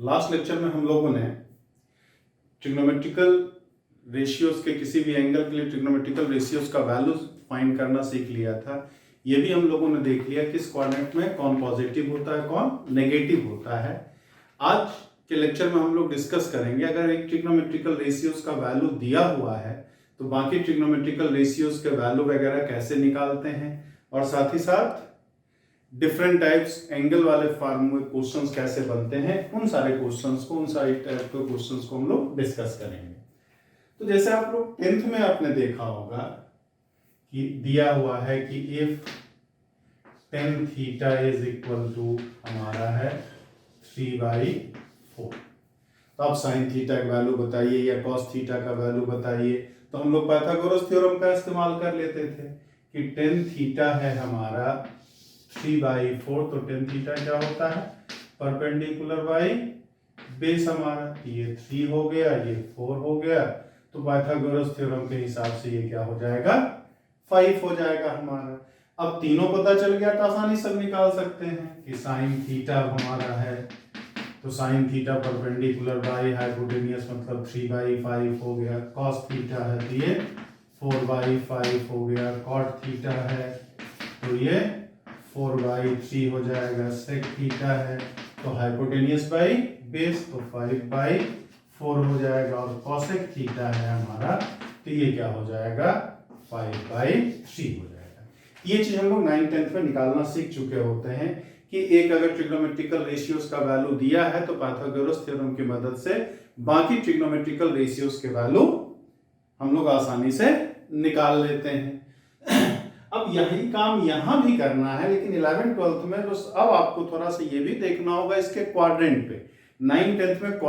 Last lecture में हम लोगों ने ट्रिग्नोमेट्रिकल रेशियोज के किसी भी एंगल के लिए ट्रिग्नोमेट्रिकल रेशियोज का वैल्यूज फाइंड करना सीख लिया था। ये भी हम लोगों ने देख लिया किस कोऑर्डिनेट में कौन पॉजिटिव होता है कौन नेगेटिव होता है। आज के लेक्चर में हम लोग डिस्कस करेंगे अगर एक ट्रिग्नोमेट्रिकल रेशियोज का वैल्यू दिया हुआ है तो बाकी ट्रिग्नोमेट्रिकल रेशियोज के वैल्यू वगैरह कैसे निकालते हैं और साथ ही साथ डिफरेंट टाइप्स एंगल वाले फॉर्मूले क्वेश्चंस कैसे बनते हैं, उन सारे क्वेश्चंस को, उन सारे टाइप के क्वेश्चंस को हम लोग डिस्कस करेंगे। तो जैसे आप लोग 10th में आपने देखा होगा कि दिया हुआ है कि if tan theta is equal to हमारा है 3/4, तो आप sin थीटा का वैल्यू बताइए या cos थीटा का वैल्यू बताइए। तो हम लोग पाइथागोरस थ्योरम का इस्तेमाल कर लेते थे कि tan थीटा है हमारा 3/4, तो tan थीटा क्या होता है परपेंडिकुलर बाई बेस हमारा, ये 3 हो गया ये 4 हो गया, तो पाइथागोरस थ्योरम के हिसाब से ये क्या हो जाएगा 5 हो जाएगा हमारा। अब तीनों पता चल गया तो आसानी से निकाल सकते हैं कि साइन थीटा हमारा है, तो sine theta perpendicular by hypotenuse मतलब 3/5 हो गया, कॉस थीटा है तो ये 4/5 हो गया, कॉट थीटा है तो ये 4/3 हो जाएगा, सेक थीटा है तो हाइपोटेनियस बाई बेस तो 5/4 हो जाएगा, और कॉसेक थीटा है हमारा तो ये क्या हो जाएगा 5/3 हो जाएगा। ये चीज हम लोग 9th 10th में निकालना सीख चुके होते हैं कि एक अगर ट्रिग्नोमेट्रिकल रेशियोज का वैल्यू दिया है तो पाइथागोरस थ्योरम की मदद से बाकी ट्रिग्नोमेट्रिकल रेशियोज के वैल्यू हम लोग आसानी से निकाल लेते हैं। अब यही काम यहां भी करना है, लेकिन 11th 12th में तो अब आपको थोड़ा सा ये भी देखना होगा इसके क्वाड्रेंट पे। 9th 10th में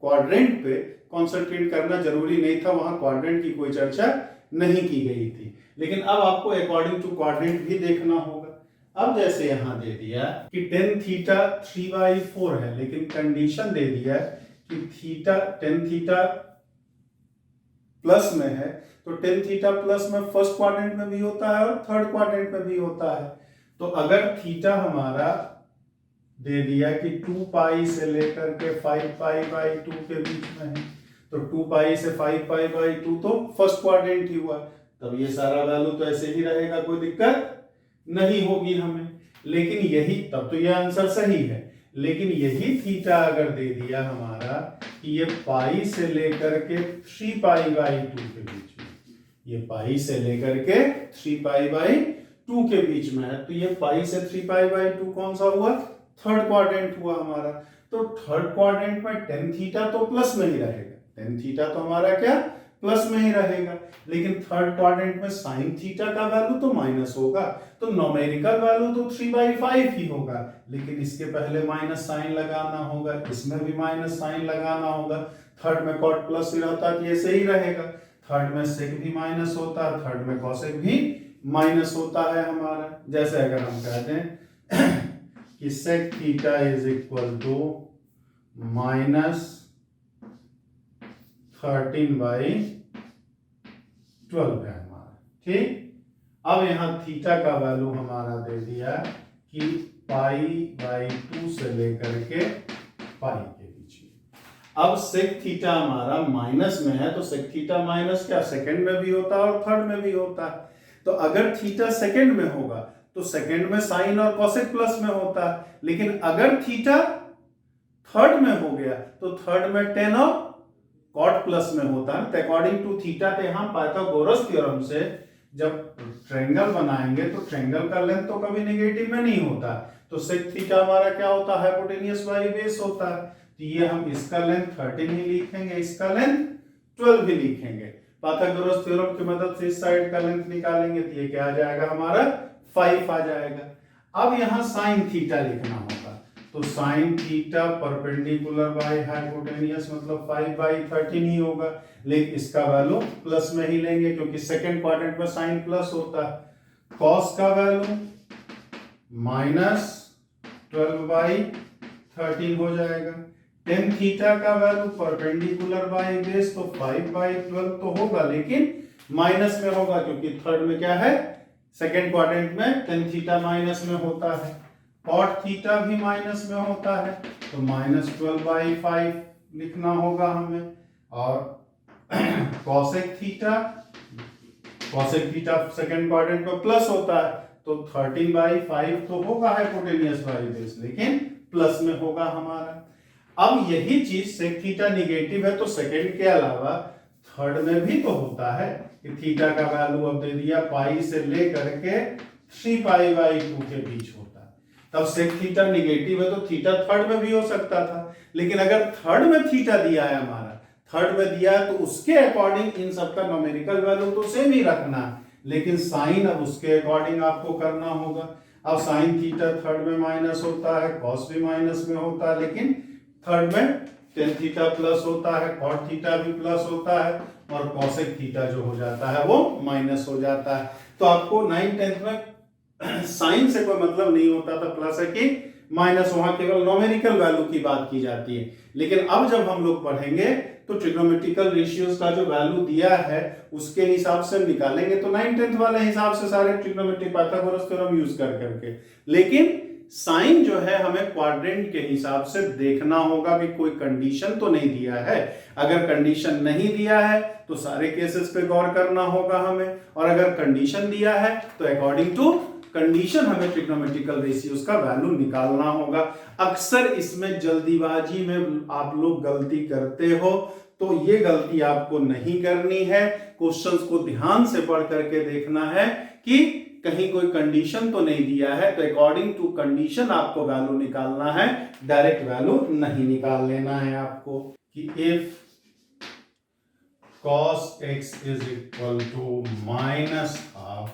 क्वाड्रेंट पे कॉन्सेंट्रेट करना जरूरी नहीं था, वहां क्वाड्रेंट की कोई चर्चा नहीं की गई थी, लेकिन अब आपको अकॉर्डिंग टू क्वाड्रेंट भी देखना होगा। अब जैसे यहां दे दिया कि tan थीटा 3/4 है, लेकिन कंडीशन दे दिया कि tan थीटा प्लस में है, तो tan थीटा प्लस में फर्स्ट क्वाड्रेंट में भी होता है और थर्ड क्वाड्रेंट में भी होता है। तो अगर थीटा हमारा दे दिया कि 2 से लेकर के 5π/2 के बीच में है, तो 2 से 5π/2 तो फर्स्ट क्वाड्रेंट ही हुआ, तब ये सारा वैल्यू तो ऐसे ही रहेगा, कोई दिक्कत नहीं होगी हमें। लेकिन यही तब तो ये आंसर सही है, लेकिन यही थीटा अगर दे दिया हमारा कि ये पाई से लेकर के 3π/2 के बीच में, ये पाई से लेकर के 3π/2 के बीच में है, तो ये पाई से 3π/2 कौन सा हुआ थर्ड क्वाड्रेंट हुआ हमारा। तो थर्ड क्वाड्रेंट में tan थीटा तो प्लस में ही रहेगा, tan थीटा तो हमारा क्या प्लस में ही रहेगा, लेकिन थर्ड क्वाड्रेंट में sin थीटा का वैल्यू तो माइनस होगा, तो न्यूमेरिकल वैल्यू तो 3/5 ही होगा, लेकिन इसके पहले माइनस साइन लगाना होगा, इसमें भी माइनस साइन लगाना होगा। थर्ड में कॉट प्लस ही रहता है तो ये सही रहेगा, थर्ड में सेक भी माइनस होता है, थर्ड में कॉसेक भी माइनस होता है हमारा। जैसे अगर हम कहते हैं कि sec theta is equal to -13/12 है हमारा, ठीक। अब यहां थीटा का वैल्यू हमारा दे दिया कि π/2 से लेकर के पाई के बीच में। अब सेक थीटा हमारा माइनस में है, तो सेक थीटा माइनस क्या सेकंड में भी होता है और थर्ड में भी होता है, तो अगर थीटा सेकंड में होगा तो सेकंड में साइन और कॉसेक प्लस में होता है, लेकिन अगर थीटा थर्ड में हो गया तो थर्ड में tan और कॉट प्लस में होता है। तो अकॉर्डिंग टू थीटा पे हम पाइथागोरस थ्योरम से जब ट्रायंगल बनाएंगे तो ट्रायंगल का लेंथ तो कभी नेगेटिव में नहीं होता, तो सेक थीटा हमारा क्या होता है हाइपोटेनियस बाई बेस होता है, तो ये हम इसका लेंथ 13 ही लिखेंगे, इसका लेंथ 12 ही लिखेंगे। पाइथागोरस थ्योरम की मदद से इस साइड का लेंथ निकालेंगे तो ये क्या आ जाएगा हमारा 5 आ जाएगा। अब यहां साइन थीटा लिखना होगा, तो sine theta perpendicular by hypotenuse मतलब 5/13 ही होगा, लेकिन इसका वैल्यू प्लस में ही लेंगे क्योंकि सेकंड क्वाड्रेंट में साइन प्लस होता है। कॉस का वैल्यू -12/13 हो जाएगा। tan थीटा का वैल्यू परपेंडिकुलर बाय बेस तो 5/12 तो होगा, लेकिन माइनस में होगा क्योंकि थर्ड में क्या है सेकेंड क्वाड्रेंट में tan थीटा माइनस में होता है। कॉट थीटा भी माइनस में होता है, तो -12/5 लिखना होगा हमें। और कॉसेक थीटा सेकंड क्वाड्रेंट में प्लस होता है, तो 13/5 तो होगा हाइपोटेनियस बाई बेस, लेकिन प्लस में होगा हमारा। अब यही चीज सेक थीटा निगेटिव है तो सेकंड के अलावा थर्ड में भी तो होता है कि थीटा का वैल्यू अब दे दिया पाई से लेकर के 3π/2 के बीच होता है। तब सेक थीटा निगेटिव है तो थीटा थर्ड में भी हो सकता था, लेकिन अगर थर्ड में थीटा दिया है हमारा, थर्ड में दिया है तो उसके अकॉर्डिंग इन सबका न्यूमेरिकल वैल्यू तो सेम ही रखना है, लेकिन साइन अब उसके अकॉर्डिंग आपको करना होगा। अब साइन थीटा थर्ड में माइनस होता है, कॉस भी माइनस में होता है, लेकिन थर्ड में टेन थीटा प्लस होता है, कॉट थीटा भी प्लस होता है, और कॉसेक थीटा जो हो जाता है वो माइनस हो जाता है। तो आपको 9/10 में साइन से कोई मतलब नहीं होता था, प्लस है कि माइनस, वहां केवल नॉमेरिकल वैल्यू की बात की जाती है। लेकिन अब जब हम लोग पढ़ेंगे तो ट्रिग्नोमेट्रिकल रेशियोज का जो वैल्यू दिया है उसके हिसाब से निकालेंगे, तो 9/10 वाले हिसाब से सारे ट्रिग्नोमेट्रिक पाइथागोरस थ्योरम यूज कर करके। लेकिन साइन जो है हमें क्वाड्रेंट के हिसाब से देखना होगा कि कोई कंडीशन तो नहीं दिया है। अगर कंडीशन नहीं दिया है तो सारे केसेस पे गौर करना होगा हमें, और अगर कंडीशन दिया है तो अकॉर्डिंग टू कंडीशन हमें ट्रिग्नोमेट्रिकल रेशियोज का वैल्यू निकालना होगा। अक्सर इसमें जल्दीबाजी में आप लोग गलती करते हो, तो ये गलती आपको नहीं करनी है। क्वेश्चंस को ध्यान से पढ़ करके देखना है कि कहीं कोई कंडीशन तो नहीं दिया है, तो अकॉर्डिंग टू कंडीशन आपको वैल्यू निकालना है, डायरेक्ट वैल्यू नहीं निकाल लेना है आपको। कि if cos x is equal to -12,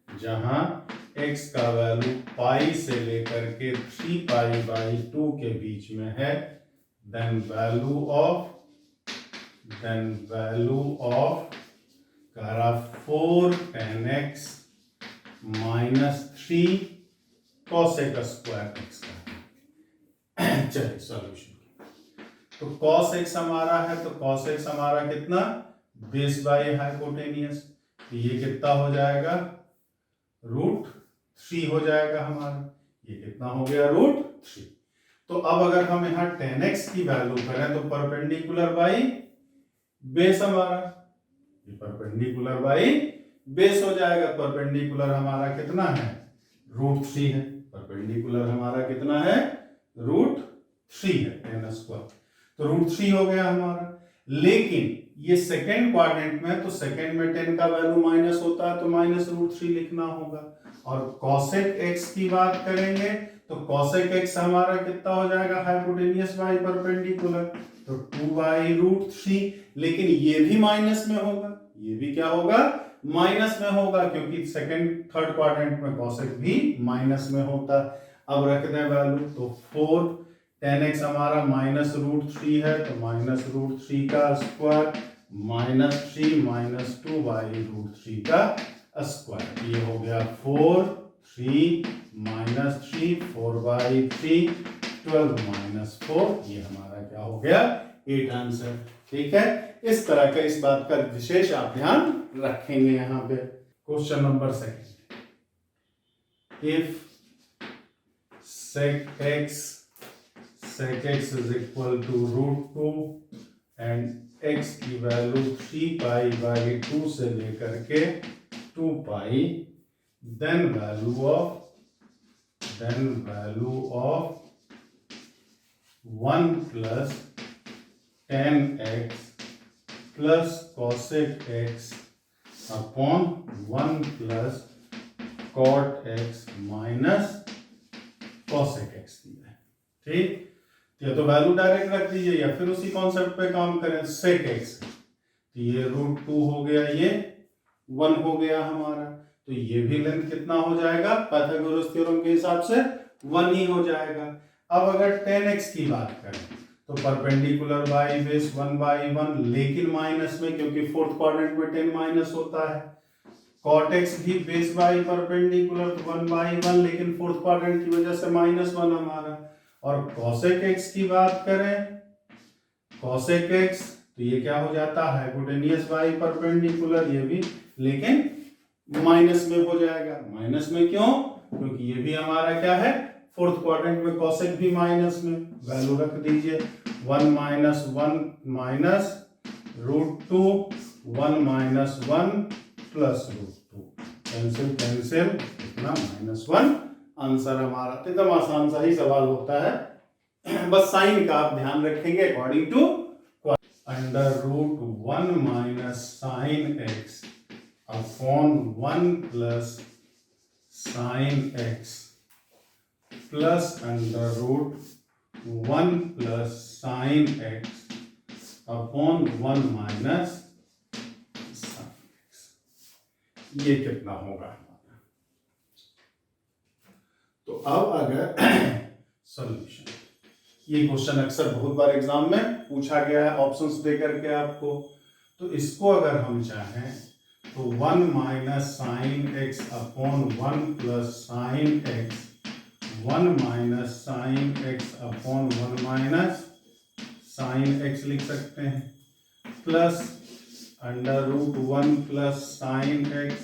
जहां x का वैल्यू पाई से लेकर के 3π/2 के बीच में है, then value of 4 tan x -3 cosec square x का। चलिए सॉल्यूशन, तो cos x हमारा है, तो cos x हमारा कितना, बेस बाय हाइपोटेनियस, तो ये कितना हो जाएगा, √3 हो जाएगा हमारा। ये कितना हो गया, √3। तो अब अगर हम यहाँ tan x की वैल्यू करें तो परपेंडिकुलर बाई बेस हमारा, ये परपेंडिकुलर बाई बेस हो जाएगा। परपेंडिकुलर हमारा कितना है, √3 है। परपेंडिकुलर हमारा कितना है, √3 है, tan स्क्वायर, तो √3 हो गया हमारा। लेकिन ये सेकेंड क्वाड्रेंट में, तो सेकेंड में 10 का वैल्यू माइनस होता है, तो -√3 लिखना होगा। और cosec x की बात करेंगे तो cosec x हमारा कितना हो जाएगा, हाइपोटेनियस बाई परपेंडिकुलर, तो 2/√3। लेकिन ये भी माइनस में होगा, ये भी क्या होगा, माइनस में होगा, क्योंकि सेकेंड थर्ड क्वाड्रेंट में cosec भी माइनस में होता। अब रख दें वैल्यू, तो 4 tan x हमारा -√3 है, तो -√3 का स्क्वायर -3 -2/√3 का स्क्वायर, ये हो गया 4 3 -3 4/3 12 -4, ये हमारा क्या हो गया, 8 आंसर। ठीक है, इस तरह का इस बात का विशेष आप ध्यान रखेंगे यहाँ पे। Question number 2, if sec x is equal to √2 and x की वैल्यू 3π/2 से लेकर के 2π, then value of 1 plus tan x plus cosec x upon 1 plus cot x minus cosec x दिया है। ठीक, या तो वैल्यू डायरेक्ट रख दीजिए या फिर उसी कॉन्सेप्ट पे काम करें, sec x, तो ये √2 हो गया, ये 1 हो गया हमारा, तो ये भी लेंथ कितना हो जाएगा, पाइथागोरस थ्योरम के हिसाब से 1 ही हो जाएगा। अब अगर tan x की बात करें तो परपेंडिकुलर बाई बेस 1/1, लेकिन माइनस में, क्योंकि फोर्थ क्वाड्रेंट में 10 माइनस होता है। cot x भी बेस बाई परपेंडिकुलर 1/1, लेकिन फोर्थ क्वाड्रेंट की वजह से -1 हमारा। और cosec x की बात करें, cosec x तो ये क्या हो जाता है, हाइपोटेनियस बाई परपेंडिकुलर, ये भी लेकिन माइनस में हो जाएगा। माइनस में क्यों, क्योंकि ये भी हमारा क्या है, फोर्थ क्वाड्रेंट में कॉसेक भी माइनस में, वैल्यू रख दीजिए 1 minus 1 minus √2 1 minus 1 plus √2, cancel cancel, इतना -1 आंसर हमारा। तो एकदम आसान सा ही सवाल होता है, बस साइन का आप ध्यान रखेंगे according to √1 minus sine x upon 1 plus sine x plus √1 plus sine x upon 1 minus sine x, ये कितना होगा हमारा। तो अब अगर सॉल्यूशन, ये क्वेश्चन अक्सर बहुत बार एग्जाम में पूछा गया है ऑप्शंस दे करके आपको, तो इसको अगर हम चाहें तो 1 minus sine x upon 1 plus sine x, 1 minus sine x upon 1 minus sine x लिख सकते हैं, plus √1 plus sine x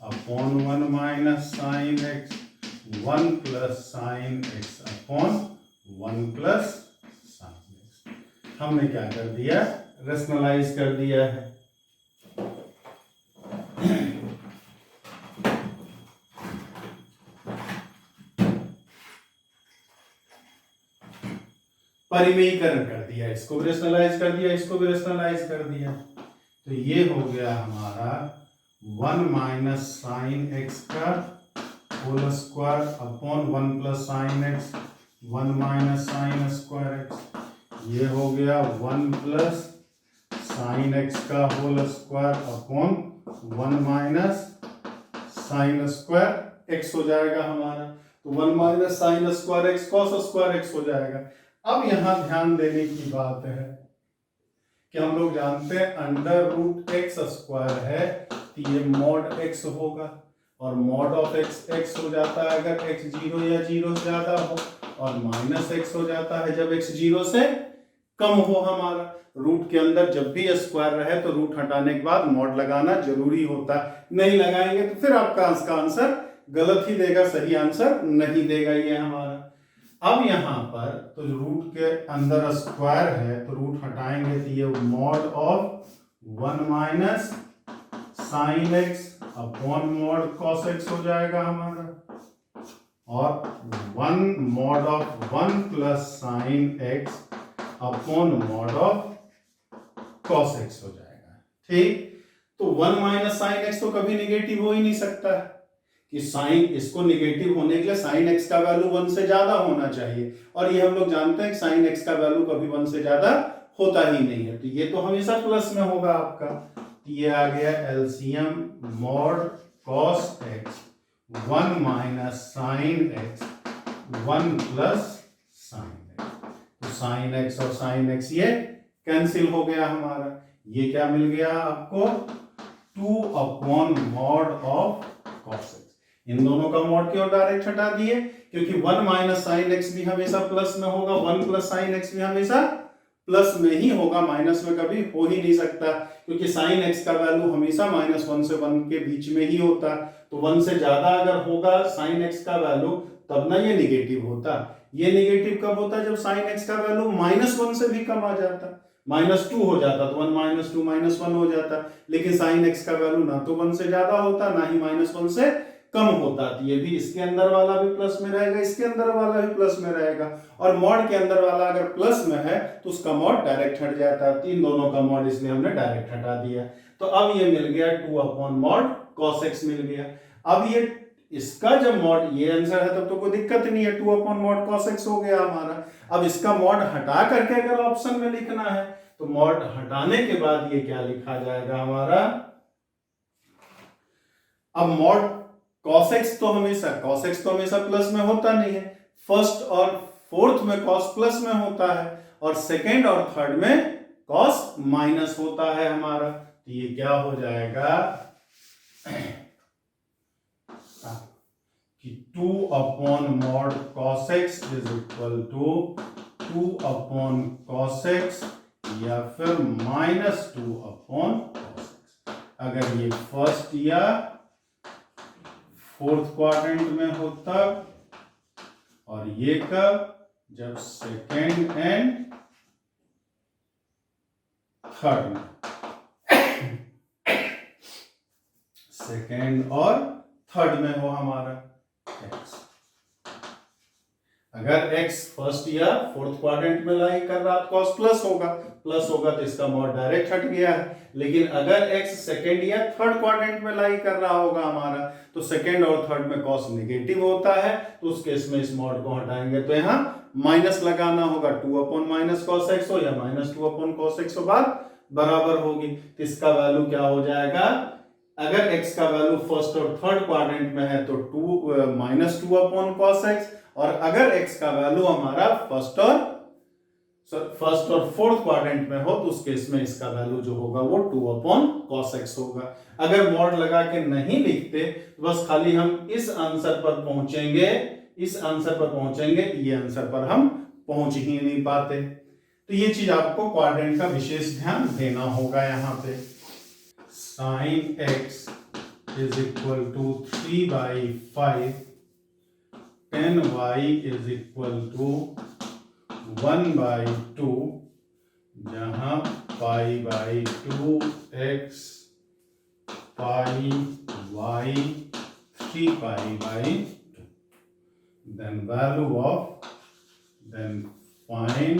upon 1 minus sine x, 1 plus sine x upon 1 plus sine x. हमने क्या कर दिया, रेशनलाइज कर दिया है। परिमेयीकरण कर दिया, इसको भी रेशनलाइज कर दिया, इसको भी रेशनलाइज कर दिया। तो ये हो गया हमारा 1 माइनस साइन एक्स का whole square upon 1 plus sine x, 1 minus sine square x, ये हो गया 1 प्लस साइन एक्स का whole square upon 1 minus sine square x हो जाएगा हमारा। तो 1 minus sine square x cos square x हो जाएगा। अब यहां ध्यान देने की बात है कि हम लोग जानते हैं √x² है, तो ये मॉड x होगा, और मॉड ऑफ x x हो जाता है अगर x 0 या 0 से ज्यादा हो, और माइनस x हो जाता है जब x 0 से कम हो हमारा। रूट के अंदर जब भी स्क्वायर रहे तो रूट हटाने के बाद मॉड लगाना जरूरी होता है, नहीं लगाएंगे तो फिर आपका इसका आंसर गलत ही देगा, सही आंसर नहीं देगा ये हमारा। अब यहाँ पर तो रूट के अंदर स्क्वायर है तो रूट हटाएंगे तो ये mod of 1 minus sine x upon mod cos x हो जाएगा हमारा, और 1 mod of 1 plus sine x upon mod of cos x हो जाएगा। ठीक, तो 1 माइनस साइन एक्स तो कभी निगेटिव हो ही नहीं सकता है कि साइन, इसको निगेटिव होने के लिए साइन एक्स का वैल्यू 1 से ज्यादा होना चाहिए, और ये हम लोग जानते हैं कि साइन एक्स का वैल्यू कभी 1 से ज्यादा होता ही नहीं है, तो ये तो हमेशा प्लस में होगा आपका। तो ये आ गया LCM mod cos x 1 minus sine x 1 plus sine x, तो साइन एक्स और साइन एक्स ये कैंसिल हो गया हमारा। ये क्या मिल गया आपको, 2 upon mod of cos x. इन दोनों का मॉड क्यों डायरेक्ट हटा दिए, क्योंकि 1 माइनस साइन एक्स भी हमेशा प्लस में होगा, 1 प्लस साइन एक्स भी हमेशा प्लस में ही होगा, माइनस में कभी हो ही नहीं सकता, क्योंकि साइन एक्स का वैल्यू हमेशा -1 से 1 के बीच में ही होता। तो 1 से ज्यादा अगर होगा साइन एक्स का वैल्यू तब ना ये निगेटिव होता। ये निगेटिव कब होता है, जब साइन एक्स का वैल्यू -1 से भी कम आ जाता, -2 हो जाता, तो 1 -2 -1 हो जाता। लेकिन साइन एक्स का वैल्यू ना तो 1 से ज्यादा होता ना ही -1 से कम होता, तो ये भी इसके अंदर वाला भी प्लस में रहेगा, इसके अंदर वाला भी प्लस में रहेगा, और मॉड के अंदर वाला अगर प्लस में है तो उसका मॉड डायरेक्ट हट जाता है। तीन दोनों का मॉड इसलिए हमने डायरेक्ट हटा दिया। तो अब ये मिल गया 2 अपॉन मॉड कॉस एक्स मिल गया। अब ये इसका जब मॉड ये आंसर है तब तो कोई दिक्कत नहीं है, 2 अपॉन मॉड कॉस एक्स हो गया हमारा। अब इसका मॉड हटा करके अगर ऑप्शन में लिखना है तो मॉड हटाने के बाद ये क्या लिखा जाएगा हमारा, अब मॉड cos x तो हमेशा प्लस में होता नहीं है, फर्स्ट और फोर्थ में cos प्लस में होता है, और सेकेंड और थर्ड में cos माइनस होता है हमारा। तो ये क्या हो जाएगा कि 2 upon mod cos x is equal to 2 upon cos x या फिर -2 अपॉन cos x। अगर ये फर्स्ट या फोर्थ क्वाड्रेंट में हो तब, और ये कब, जब सेकेंड एंड थर्ड में, सेकेंड और थर्ड में हो हमारा x। अगर x फर्स्ट या फोर्थ क्वाड्रेंट में लाई कर रहा तो cos प्लस होगा तो इसका मॉड डायरेक्ट हट गया है। लेकिन अगर x सेकेंड या थर्ड क्वाड्रेंट में लाई कर रहा होगा हमारा, तो सेकेंड और थर्ड में cos नेगेटिव होता है, तो उस केस में इस मॉड को हटाएंगे तो यहाँ माइनस लगाना होगा, 2 अपॉन माइनस cos x हो या माइनस 2 अपॉन cos x हो, बात बराबर होगी। तो इसका वैल्यू क्या हो जाएगा, अगर x का वैल्यू फर्स्ट और थर्ड क्वाड्रेंट में है तो माइनस 2 अपॉन cos x, और अगर x का वैल्यू हमारा फर्स्ट और फोर्थ क्वाड्रेंट में हो तो उस केस में इसका वैल्यू जो होगा वो 2 अपॉन cos x होगा। अगर मॉड लगा के नहीं लिखते तो बस खाली हम इस आंसर पर पहुंचेंगे, ये आंसर पर हम पहुंच ही नहीं पाते। तो ये चीज आपको क्वाड्रेंट का विशेष ध्यान देना होगा। यहाँ पे sin x is equal to 3/5, tan y is equal to 1/2, जहां pi/2 x pi y 3pi/2, then find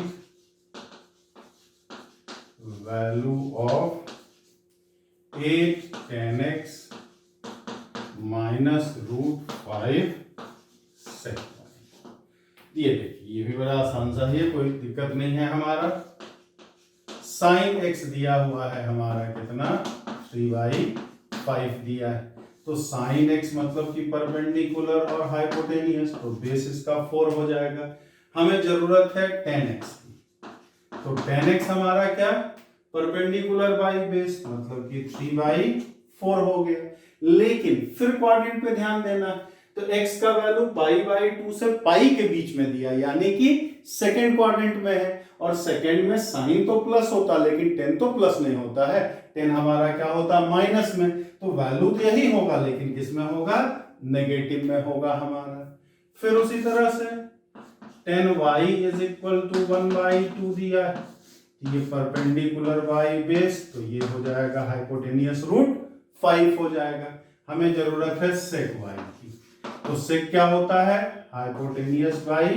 value of 8 tan x minus √5 sec y। ये देखिए, ये भी बड़ा आसान सा है, कोई दिक्कत नहीं है। हमारा sin x दिया हुआ है हमारा कितना, 3/5 दिया है, तो sin x मतलब कि परपेंडिकुलर और हाइपोटेनियस, तो बेस इसका 4 हो जाएगा। हमें जरूरत है tan x की, तो tan x हमारा क्या, परपेंडिकुलर बाई बेस, मतलब कि 3/4 हो गया। लेकिन फिर क्वाड्रेंट पे ध्यान देना, तो x का वैल्यू pi/2 से पाई के बीच में दिया, यानी कि सेकेंड क्वाड्रेंट में है, और सेकेंड में साइन तो प्लस होता लेकिन टेन तो प्लस नहीं होता है, टेन हमारा क्या होता माइनस में, तो वैल्यू तो यही होगा लेकिन किस में होगा, नेगेटिव में होगा हमारा। फिर उसी तरह से tan y is equal to 1/2 दिया है, ये परपेंडिकुलर बाई बेस, तो ये हो जाएगा हाइपोटेनियस √5 हो जाएगा। हमें जरूरत है sec y की, तो sec क्या होता है, हाइपोटेनियस बाई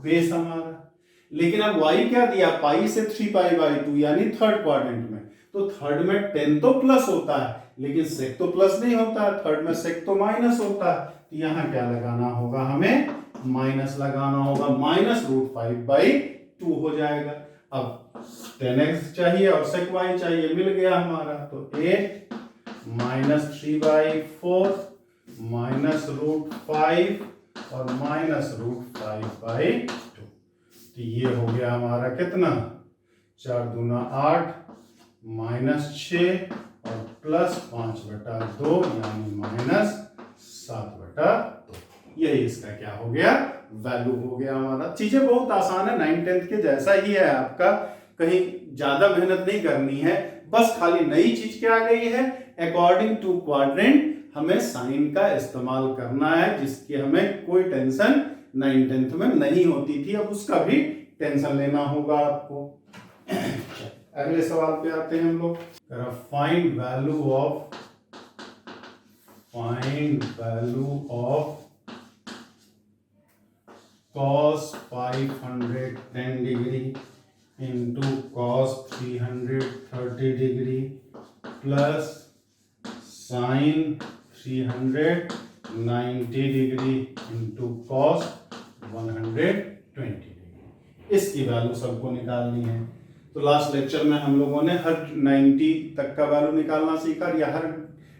बेस हमारा। लेकिन अब y क्या दिया, पाई से 3pi/2 यानी थर्ड क्वाड्रेंट में, तो थर्ड में 10 तो प्लस होता है लेकिन sec तो प्लस नहीं होता है, थर्ड में sec तो माइनस होता है, तो यहाँ क्या लगाना होगा, हमें माइनस लगाना होगा, माइनस √5/2 हो जाएगा। अब tan x चाहिए और sec y चाहिए, मिल गया हमारा, तो 8 माइनस 3/4 माइनस √5 और माइनस √5/2, तो ये हो गया हमारा कितना, 4 दूना 8 माइनस 6 और प्लस 5/2 यानी माइनस 7/2। यही इसका क्या हो गया, वैल्यू हो गया हमारा। चीजें बहुत आसान है, 9th के जैसा ही है आपका, कहीं ज्यादा मेहनत नहीं करनी है, बस खाली नई चीज क्या आ गई है, अकॉर्डिंग टू क्वाड्रेंट हमें साइन का इस्तेमाल करना है, जिसकी हमें कोई टेंशन 9th में नहीं होती थी, अब उसका भी टेंशन लेना होगा आपको। अगले सवाल पे आते हैं हम लोग, find value of cos 510 degree into cos 330 degree plus sin 390 degree into cos 120 degree. इसकी वैल्यू सबको निकालनी है। तो लास्ट लेक्चर में हम लोगों ने हर 90 तक का वैल्यू निकालना सीखा, या हर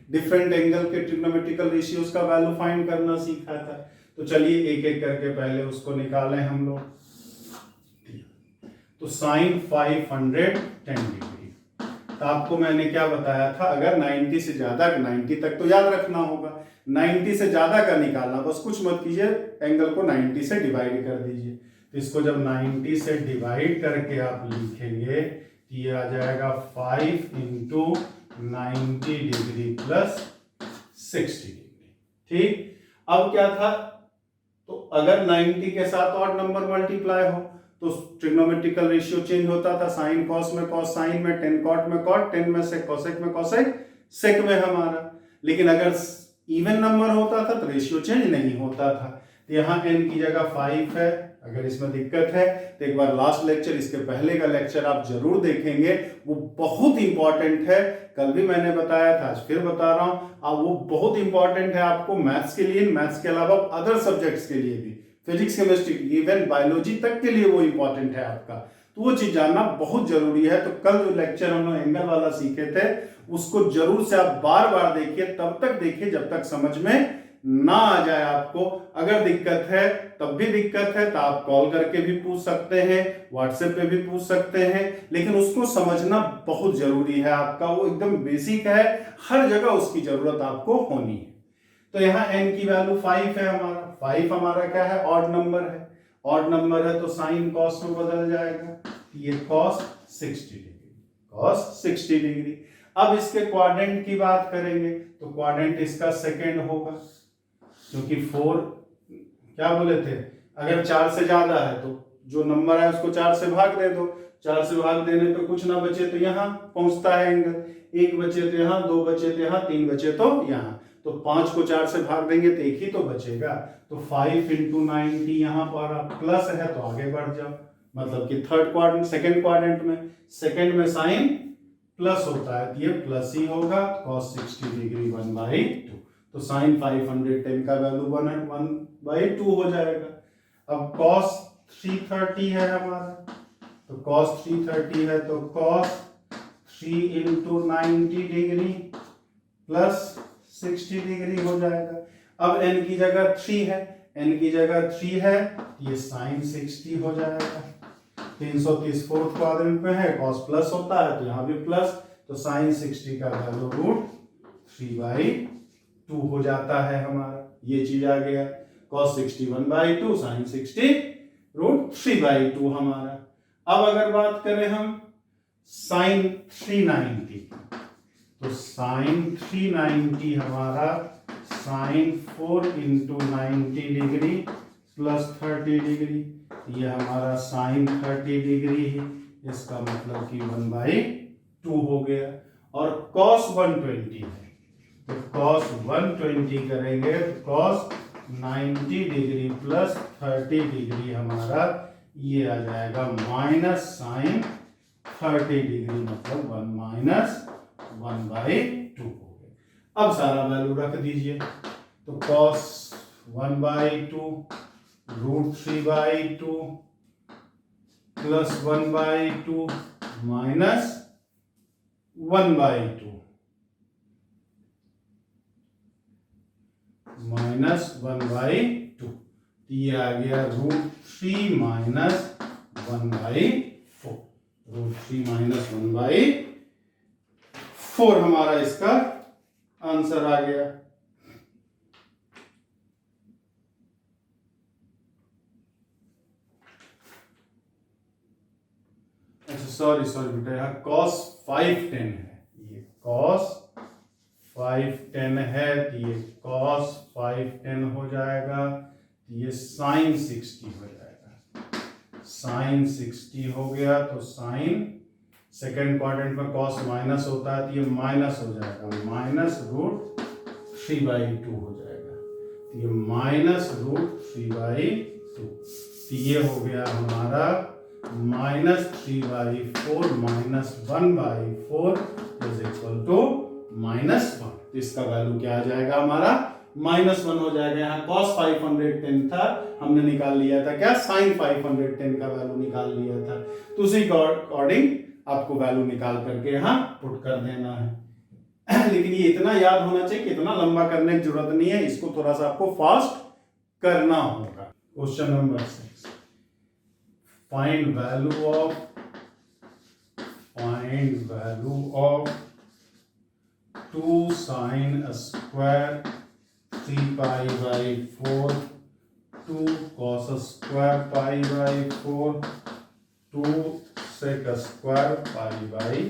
डिफरेंट एंगल के ट्रिग्नोमेट्रिकल रेशियोज का वैल्यू फाइंड करना सीखा था। तो चलिए एक एक करके पहले उसको निकालें हम लोग। तो sin 510 डिग्री, तो आपको मैंने क्या बताया था, अगर 90 से ज्यादा, 90 तक तो याद रखना होगा, 90 से ज्यादा का निकालना, बस कुछ मत कीजिए, एंगल को 90 से डिवाइड कर दीजिए। तो इसको जब 90 से डिवाइड करके आप लिखेंगे तो ये आ जाएगा 5 × 90 डिग्री प्लस 60 डिग्री। ठीक, अब क्या था, तो अगर 90 के साथ ऑड नंबर मल्टीप्लाई हो तो ट्रिग्नोमेट्रिकल रेशियो चेंज होता था, साइन कॉस में कॉस साइन में, टेन कॉट में कॉट, टेन में सेक कॉसेक में कॉसेक सेक में हमारा। लेकिन अगर इवन नंबर होता था तो रेशियो चेंज नहीं होता था। तो यहाँ n की जगह 5 है। अगर इसमें दिक्कत है तो एक बार लास्ट लेक्चर, इसके पहले का लेक्चर आप जरूर देखेंगे, वो बहुत इंपॉर्टेंट है। कल भी मैंने बताया था, आज फिर बता रहा हूं, अब वो बहुत इंपॉर्टेंट है आपको मैथ्स के लिए, मैथ्स के अलावा अदर सब्जेक्ट्स के लिए भी, फिजिक्स केमिस्ट्री इवन बायोलॉजी तक के लिए वो इंपॉर्टेंट है आपका। तो वो चीज जानना बहुत जरूरी है। तो कल जो लेक्चर हम लोग एंगल वाला सीखे थे उसको जरूर से आप बार बार देखिए, तब तक देखिए जब तक समझ में ना आ जाए आपको। अगर दिक्कत है, तब भी दिक्कत है तो आप कॉल करके भी पूछ सकते हैं, व्हाट्सएप पे भी पूछ सकते हैं, लेकिन उसको समझना बहुत जरूरी है आपका। वो एकदम बेसिक है, हर जगह उसकी जरूरत आपको होनी है। तो यहाँ n की वैल्यू 5 है हमारा। 5 हमारा क्या है, ऑड नंबर है। ऑड नंबर है तो साइन कॉस में बदल जाएगा, ये कॉस 60 डिग्री, कॉस 60 डिग्री। अब इसके क्वाड्रेंट की बात करेंगे तो क्वाड्रेंट इसका सेकंड होगा, क्योंकि 4 क्या बोले थे, अगर 4 से ज्यादा है तो जो नंबर है उसको 4 से भाग दे दो। 4 से भाग देने पे कुछ ना बचे तो यहाँ पहुंचता है एंगल, 1 बचे तो यहाँ, 2 बचे तो यहाँ, 3 बचे तो यहाँ। तो 5 को 4 से भाग देंगे तो एक ही तो बचेगा। तो 5 इंटू 90 यहाँ पर प्लस है तो आगे बढ़ जाओ, मतलब कि थर्ड क्वाड्रेंट, सेकंड क्वाड्रेंट में, सेकंड में साइन प्लस होता है तो ये प्लस ही होगा, cos 60 डिग्री 1/2। तो साइन 510 का वैल्यू 1/2 हो जाएगा। अब cos 330 है हमारा, तो cos 330 है तो cos 3 into 90 degree plus 60 degree हो जाएगा। अब n की जगह 3 है, n की जगह 3 है, ये साइन 60 हो जाएगा। 330 फोर्थ क्वाड्रेंट में है, cos प्लस होता है तो यहाँ भी प्लस, तो साइन 60 का वैल्यू √3/2 हो जाता है हमारा। ये चीज आ गया, cos 60 1/2, साइन 60 √3/2 हमारा। अब अगर बात करें हम साइन 390, तो साइन 390 हमारा sine 4 into 90 degree plus 30 degree, ये हमारा साइन 30 डिग्री है, इसका मतलब कि 1/2 हो गया। और cos 120 है, तो cos 120 करेंगे तो cos 90 डिग्री प्लस 30 डिग्री हमारा ये आ जाएगा माइनस साइन 30 डिग्री, मतलब 1 - 1/2 हो गया। अब सारा वैल्यू रख दीजिए, तो cos 1/2 √3/2 प्लस 1/2 माइनस 1/2 माइनस 1/2, ये आ गया √3 माइनस 1/4, √3 माइनस 1/4 हमारा इसका आंसर आ गया। अच्छा सॉरी बेटा, यहाँ cos 510 है, ये cos 510 है तो ये cos 510 हो जाएगा, ये साइन 60 हो जाएगा। साइन 60 हो गया तो साइन, सेकेंड क्वाड्रेंट में cos माइनस होता है तो ये माइनस हो जाएगा, माइनस √3/2 हो जाएगा, तो ये माइनस √3/2। तो ये हो गया हमारा -3/4 माइनस 1/4 इज इक्वल टू -1। तो इसका वैल्यू क्या आ जाएगा हमारा, -1 हो जाएगा। यहाँ cos 510 था, हमने निकाल लिया था क्या, sin 510 का वैल्यू निकाल लिया था। तो उसी के अकॉर्डिंग आपको वैल्यू निकाल करके यहाँ पुट कर देना है। लेकिन ये इतना याद होना चाहिए कि इतना लंबा करने की जरूरत नहीं है, इसको थोड़ा सा आपको फास्ट करना होगा। Question number 6, find value of 2 sin square 3π/4 2 cos square π/4 2 sec square π/3।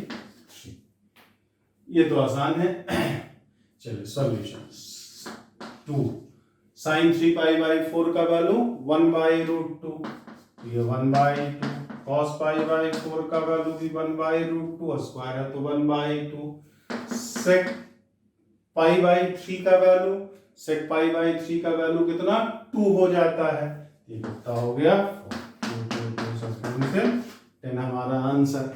ये तो आसान है। चलिए सॉल्यूशन, 2। साइन 3 पाई बाई 4 का वैल्यू 1/√2, ये 1/2। कॉस पाई बाई 4 का वैल्यू भी 1/√2, स्क्वायर है तो 1/2। सेक पाई बाई 3 का वैल्यू, सेक पाई बाई 3 का वैल्यू कितना 2 हो जाता है, ये कितना हो गया 10 हमारा आंसर।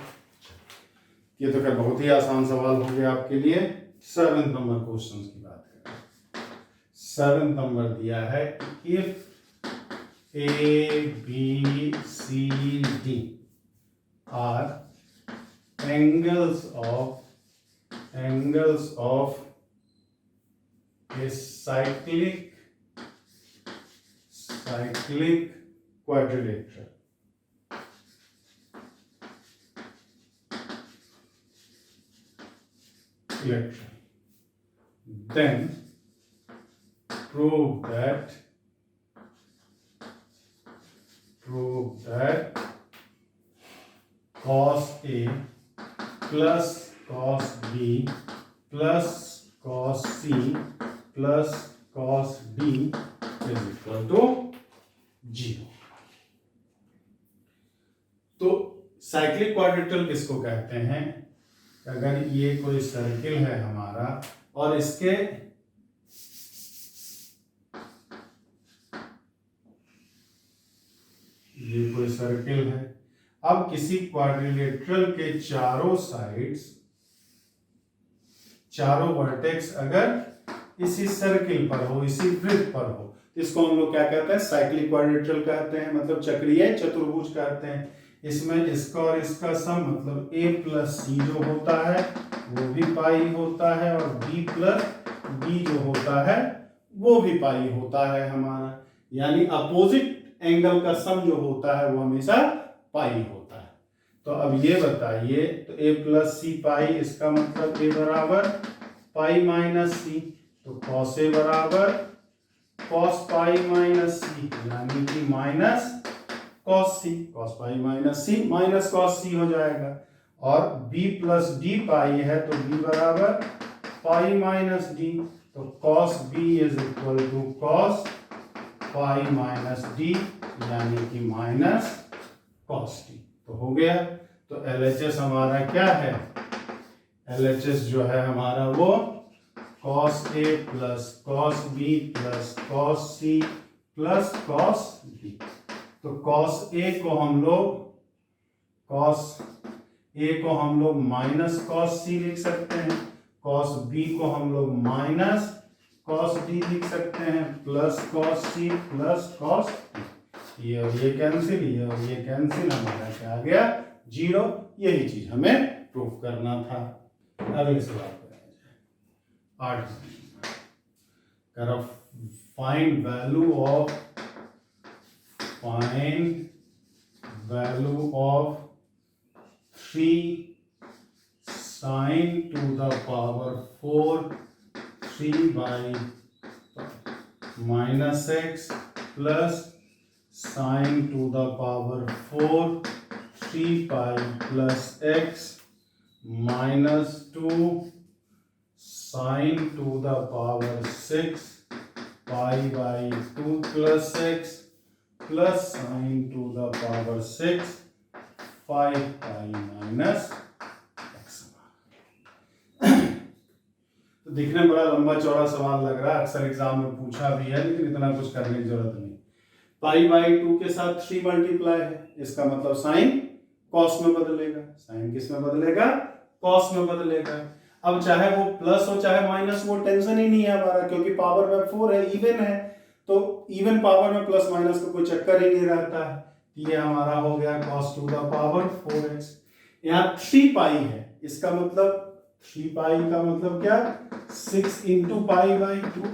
ये तो क्या बहुत ही आसान सवाल हो गया आपके लिए। 7 नंबर क्वेश्चन की बात करें। 7 नंबर दिया है, if A, B, C, D are angles of a cyclic quadrilateral, then prove that cos A plus cos B plus cos C plus cos D is equal to 0। तो cyclic quadrilateral किसको कहते हैं? अगर ये कोई circle है हमारा और इसके ये कोई सर्किल है, अब किसी क्वाड्रिलेटरल के चारों साइड्स, चारों वर्टेक्स अगर इसी सर्किल पर हो, इसी वृत्त पर हो, इसको हम लोग क्या कहते हैं? साइक्लिक क्वाड्रिलेटरल कहते हैं, मतलब चक्रीय चतुर्भुज कहते हैं। इसमें इसका और इसका सम मतलब a प्लस सी जो होता है वो भी पाई होता है, और b प्लस b जो होता है वो भी पाई होता है हमारा, यानी अपोजिट एंगल का सम जो होता है वो हमेशा पाई होता है। तो अब ये बताइए, तो a प्लस सी पाई, इसका मतलब a बराबर पाई माइनस सी, तो cos a बराबर cos पाई माइनस सी, यानी कि minus cos c, cos pi minus C minus cos c हो जाएगा। और b प्लस डी पाई है तो b बराबर पाई माइनस डी, तो cos b is equal to cos pi minus D, यानी कि माइनस cos t। तो हो गया। तो LHS हमारा क्या है? LHS जो है हमारा वो cos a plus cos b plus cos c plus cos d। तो cos a को हम लोग माइनस cos c लिख सकते हैं, cos b को हम लोग माइनस cos d लिख सकते हैं, plus cos c plus cos d। ये और ये कैंसिल, ये और ये कैंसिल, हमारा क्या आ गया 0। यही चीज हमें प्रूव करना था। अगले सवाल पर 8 करो, find value of 3 sin to the power 4 3 by minus x plus sin to the power 4 3 pi plus x minus 2 sin to the power 6 pi by 2 plus x plus sin to the power 6 5 pi minus x। तो दिखने में बड़ा लंबा चौड़ा सवाल लग रहा है, अक्सर एग्जाम में पूछा भी है, लेकिन इतना कुछ करने की जरूरत नहीं। पाई बाई 2 के साथ 3 मल्टीप्लाई है, इसका मतलब साइन कॉस में बदलेगा। साइन किस में बदलेगा? कॉस में बदलेगा। अब चाहे वो प्लस हो चाहे माइनस, वो टेंशन ही नहीं है हमारा, क्योंकि पावर में 4 है, इवन है, तो इवन पावर में प्लस माइनस का कोई चक्कर ही नहीं रहता है। ये हमारा हो गया cos to the power 4x। यहाँ 3 पाई है, इसका मतलब 3 पाई का मतलब क्या? 6 इंटू पाई बाई 2।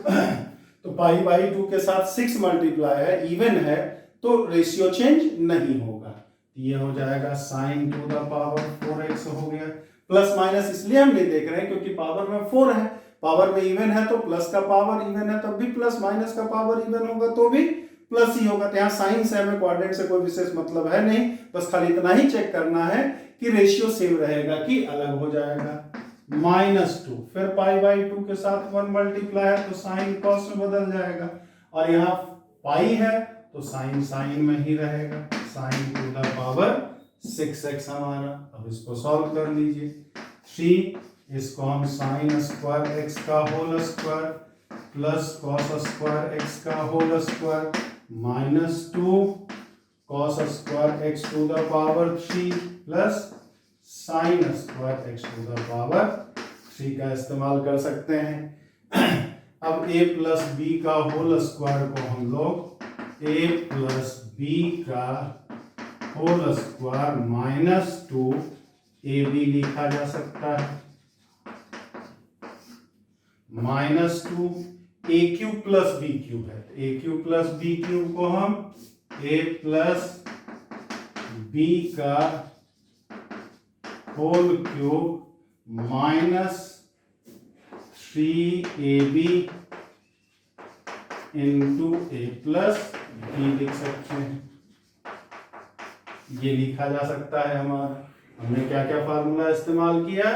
तो पाई बाई 2 के साथ 6 मल्टीप्लाई है, इवन है, तो रेशियो चेंज नहीं होगा। ये हो जाएगा sign to the power 4x हो गया। प्लस माइनस इसलिए हम नहीं देख रहे हैं क्योंकि पावर में 4 है, पावर में इवन है तो प्लस का पावर इवन है तब भी प्लस, माइनस का पावर इवन होगा तो भी प्लस ही होगा। तो यहाँ साइन से हमें क्वाड्रेंट से कोई विशेष मतलब है नहीं, बस खाली इतना ही चेक करना है कि रेशियो सेम रहेगा कि अलग हो जाएगा। -2, फिर पाई बाई 2 के साथ 1 मल्टीप्लाई है तो साइन कॉस में बदल जाएगा, और यहाँ पाई है तो साइन साइन में ही रहेगा, sign to the power 6x हमारा। अब इसको सॉल्व कर लीजिए, 3 इसको हम साइन स्क्वायर x का whole square plus cos square x का whole square -2 cos square x to the power 3 plus sine square x to the power 3 का इस्तेमाल कर सकते हैं। अब a प्लस बी का होल स्क्वायर को हम लोग a प्लस बी का होल स्क्वायर -2 ab लिखा जा सकता है, -2 a cube plus b cube है, a cube plus b cube को हम a प्लस b का whole cube -3ab into a plus b लिख सकते हैं, ये लिखा जा सकता है हमारा। हमने क्या क्या फार्मूला इस्तेमाल किया,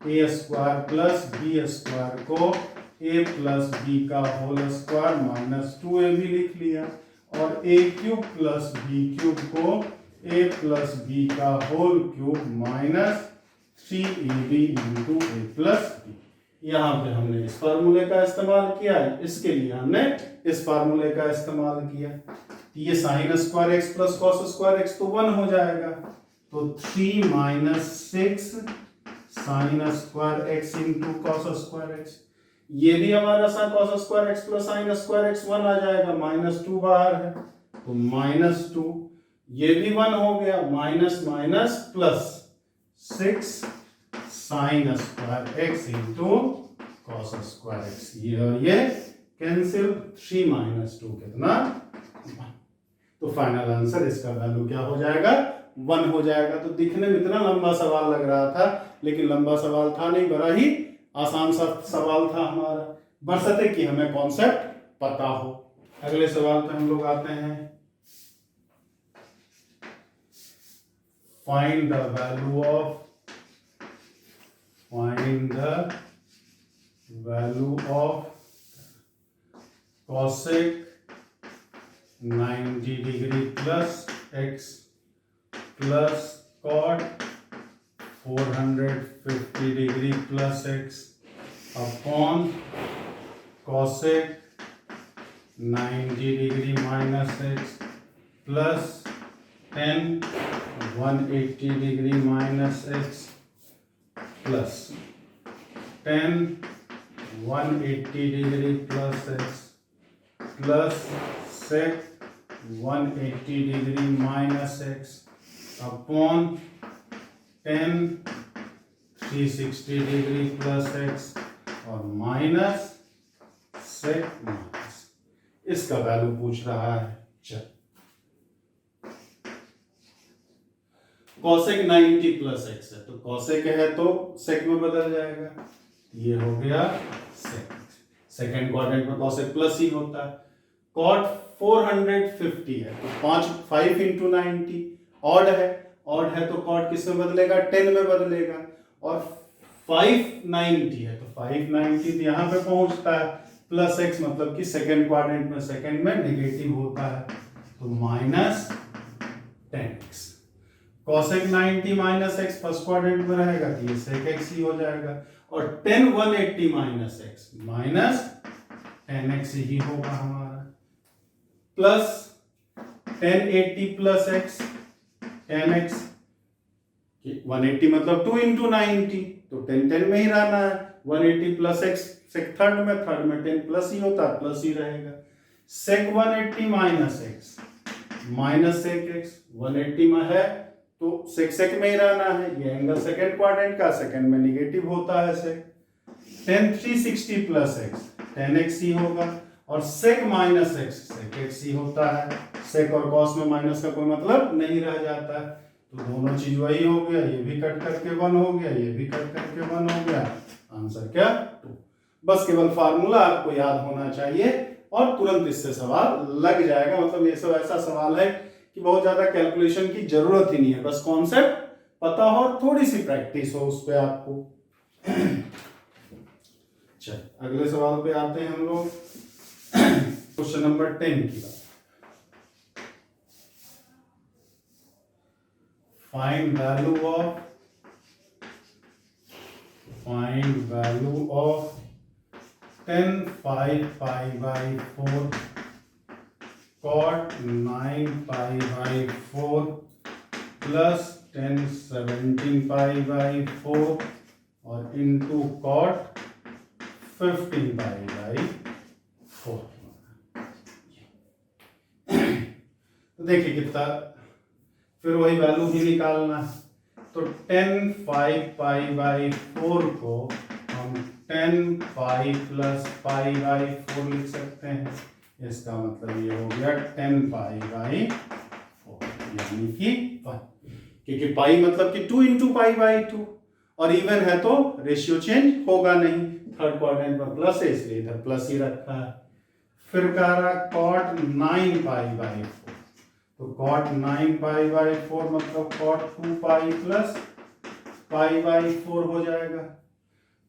a square plus b square को a प्लस b का होल स्क्वायर -2ab लिख लिया, और a cube plus b cube को a प्लस b का whole cube -3ab into a plus b। यहाँ पे हमने इस फार्मूले का इस्तेमाल किया है, इसके लिए हमने इस फार्मूले का इस्तेमाल किया। ये sign square x plus cos square x तो 1 हो जाएगा, तो 3 - 6 sign square x into cos square x, ये भी हमारा सा cos square x plus sine square x 1 आ जाएगा, -2 बाहर है तो -2, ये भी 1 हो गया, minus minus plus 6 sign square x into cos square x, ये और ये कैंसिल, 3 - 2 कितना 1। तो फाइनल आंसर इसका वैल्यू क्या हो जाएगा, 1 हो जाएगा। तो दिखने में इतना लंबा सवाल लग रहा था, लेकिन लंबा सवाल था नहीं, बड़ा ही आसान सा सवाल था हमारा, बशर्ते कि हमें कॉन्सेप्ट पता हो। अगले सवाल पे हम लोग आते हैं, find the value of cosec 90 degree plus x plus cot 450 degree plus x upon cosec 90 degree minus x plus 10 180 degree minus x plus 10 180 degree plus x plus sec 180 degree minus x upon 10 360 degree plus x और minus sec minus, इसका value पूछ रहा है। चल cosec 90 plus x है, तो cosec है तो sec में बदल जाएगा, ये हो गया sec, सेकेंड क्वाड्रेंट में cosec प्लस ही होता है। cot 450 है तो 5 इंटू 90 ऑड है तो cot किस में बदलेगा, 10 में बदलेगा, और 590 है तो 590 यहाँ पे पहुंचता है, प्लस x मतलब कि सेकेंड क्वाड्रेंट में सेकेंड में नेगेटिव होता है तो minus 10x। cosec 90 minus x first quadrant में रहेगा तो ये sec x ही हो जाएगा, और 10 180 माइनस x माइनस 10x ही होगा हमारा, प्लस 1080 प्लस x 10x, 180 मतलब 2 इंटू 90 तो 10 10 में ही रहना है, 180 प्लस x sec थर्ड में 10 प्लस ही होता है, प्लस ही रहेगा, sec 180 minus x minus sec x 180 में है तो sec में ही रहना है, ये एंगल सेकेंड क्वाड्रेंट का सेकेंड में निगेटिव होता है sec, 10 360 प्लस x 10x ही होगा, और sec minus x sec x ही होता है, sec और cos में माइनस का कोई मतलब नहीं रह जाता है, तो दोनों चीज वही हो गया, ये भी कट करके 1 हो गया, ये भी कट करके 1 हो गया, आंसर क्या 2। बस केवल फार्मूला आपको याद होना चाहिए और तुरंत इससे सवाल लग जाएगा। मतलब ये सब ऐसा सवाल है कि बहुत ज्यादा कैलकुलेशन की जरूरत ही नहीं है, बस कॉन्सेप्ट पता हो और थोड़ी सी प्रैक्टिस हो उस पे आपको। चल अगले सवाल पे आते हैं हम लोग। क्वेश्चन नंबर 10 की बात। Find value of 10 5 pi by 4 cot 9 pi by 4 plus 10 17 pi by 4 और into cot 15 pi by 4। तो देखिए कितना, फिर वही वैल्यू भी निकालना है। तो 10 5 pi by 4 को हम 10 pi plus pi by 4 लिख सकते हैं। इसका मतलब ये हो गया 10 pi by 4 यानी कि 1, क्योंकि पाई मतलब कि 2 into pi by 2 और इवन है तो रेशियो चेंज होगा नहीं। थर्ड क्वाड्रेंट में प्लस है इसलिए इधर प्लस ही रखा है। फिर कह रहा cot 9 pi by 4, तो cot 9 pi by 4 मतलब cot 2 pi plus pi by 4 हो जाएगा।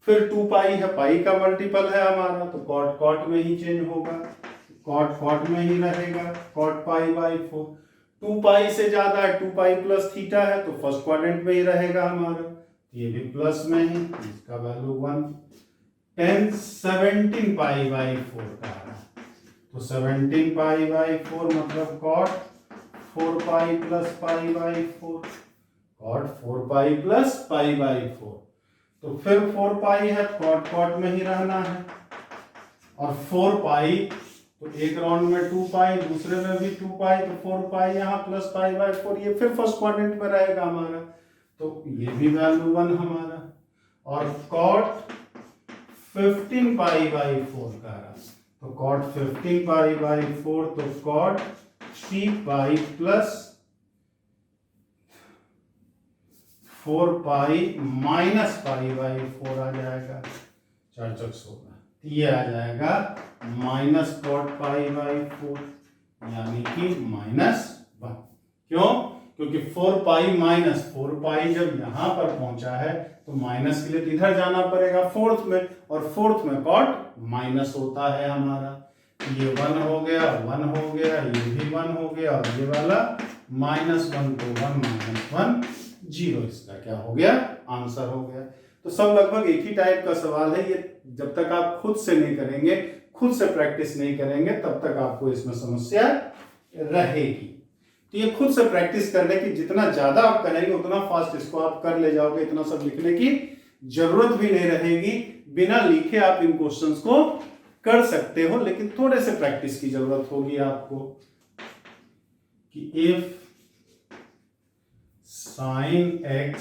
फिर 2 pi है, पाई का मल्टीपल है हमारा, तो cot cot में ही चेंज होगा, cot cot में ही रहेगा, cot pi by 4। 2 pi से ज्यादा है, 2 pi प्लस थीटा है तो फर्स्ट क्वाड्रेंट में ही रहेगा हमारा, ये भी प्लस में ही, इसका वैल्यू 1। 10 17 pi by 4 का है, तो 17 pi by 4 मतलब cot 4 pi plus pi by 4, cot 4 pi plus pi by 4। तो फिर 4 pi है, cot cot में ही रहना है, और 4 pi तो एक राउंड में 2 pi, दूसरे में भी 2 pi, तो 4 pi यहाँ प्लस pi by 4, ये फिर फर्स्ट क्वाड्रेंट में रहेगा हमारा, तो ये भी वैल्यू 1 हमारा। और cot 15 pi by 4 का रहा, तो cot 15 pi by 4 तो cot 3 pi plus 4 pi minus pi by 4 आ जाएगा, 4 चौक 16, ये आ जाएगा माइनस cot pi by 4 यानी कि -1। क्यों? क्योंकि 4 pi माइनस 4 pi जब यहां पर पहुंचा है तो माइनस के लिए तो इधर जाना पड़ेगा फोर्थ में, और फोर्थ में cot माइनस होता है हमारा, ये 1 हो गया, 1 हो गया, ये भी 1 हो गया, और ये वाला -1 तो 1 -1 0, इसका क्या हो गया, आंसर हो गया। तो सब लगभग एक ही टाइप का सवाल है, ये जब तक आप खुद से नहीं करेंगे, खुद से प्रैक्टिस नहीं करेंगे, तब तक आपको इसमें समस्या रहेगी। तो ये खुद से प्रैक्टिस करने की, जितना ज्यादा आप करेंगे उतना फास्ट इसको आप कर ले जाओगे, इतना सब लिखने की जरूरत भी नहीं रहेगी, बिना लिखे आप इन क्वेश्चंस को कर सकते हो, लेकिन थोड़े से प्रैक्टिस की जरूरत होगी आपको। कि if sin x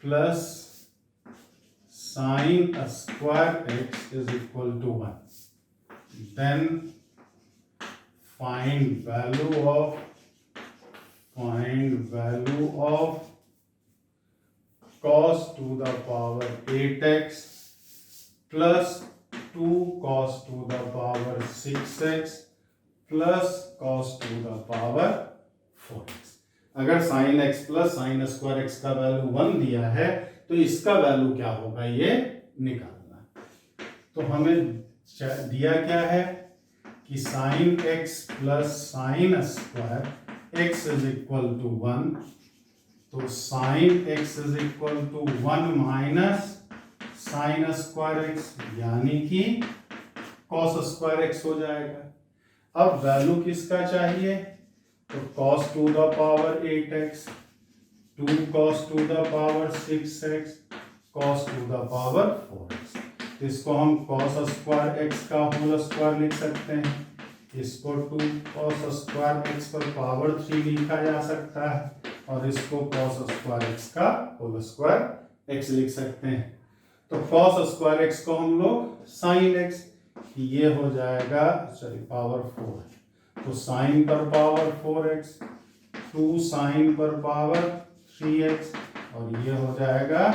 plus sin square x is equal to 1, then find value of cos to the power 8x plus 2 cos to the power 6x plus cos to the power 4x। अगर sin x plus sin square x का value 1 दिया है तो इसका value क्या होगा ये निकालना। तो हमें दिया क्या है कि sin x plus sin square x is equal to 1, तो sin x is equal to 1 minus sin square x यानी कि cos square x हो जाएगा। अब वैल्यू किसका चाहिए, तो cos to the power 8x, 2 cos to the power 6x, cos to the power 4x। तो इसको हम cos square x का होल स्क्वायर लिख सकते हैं, इसको 2 cos square x पर पावर 3 लिखा जा सकता है, और इसको cos square x का होल स्क्वायर x लिख सकते हैं। तो cos square x को हम लोग sin x, ये हो जाएगा, सॉरी पावर 4, तो sin पर पावर 4x, 2 sin पर पावर 3x, और ये हो जाएगा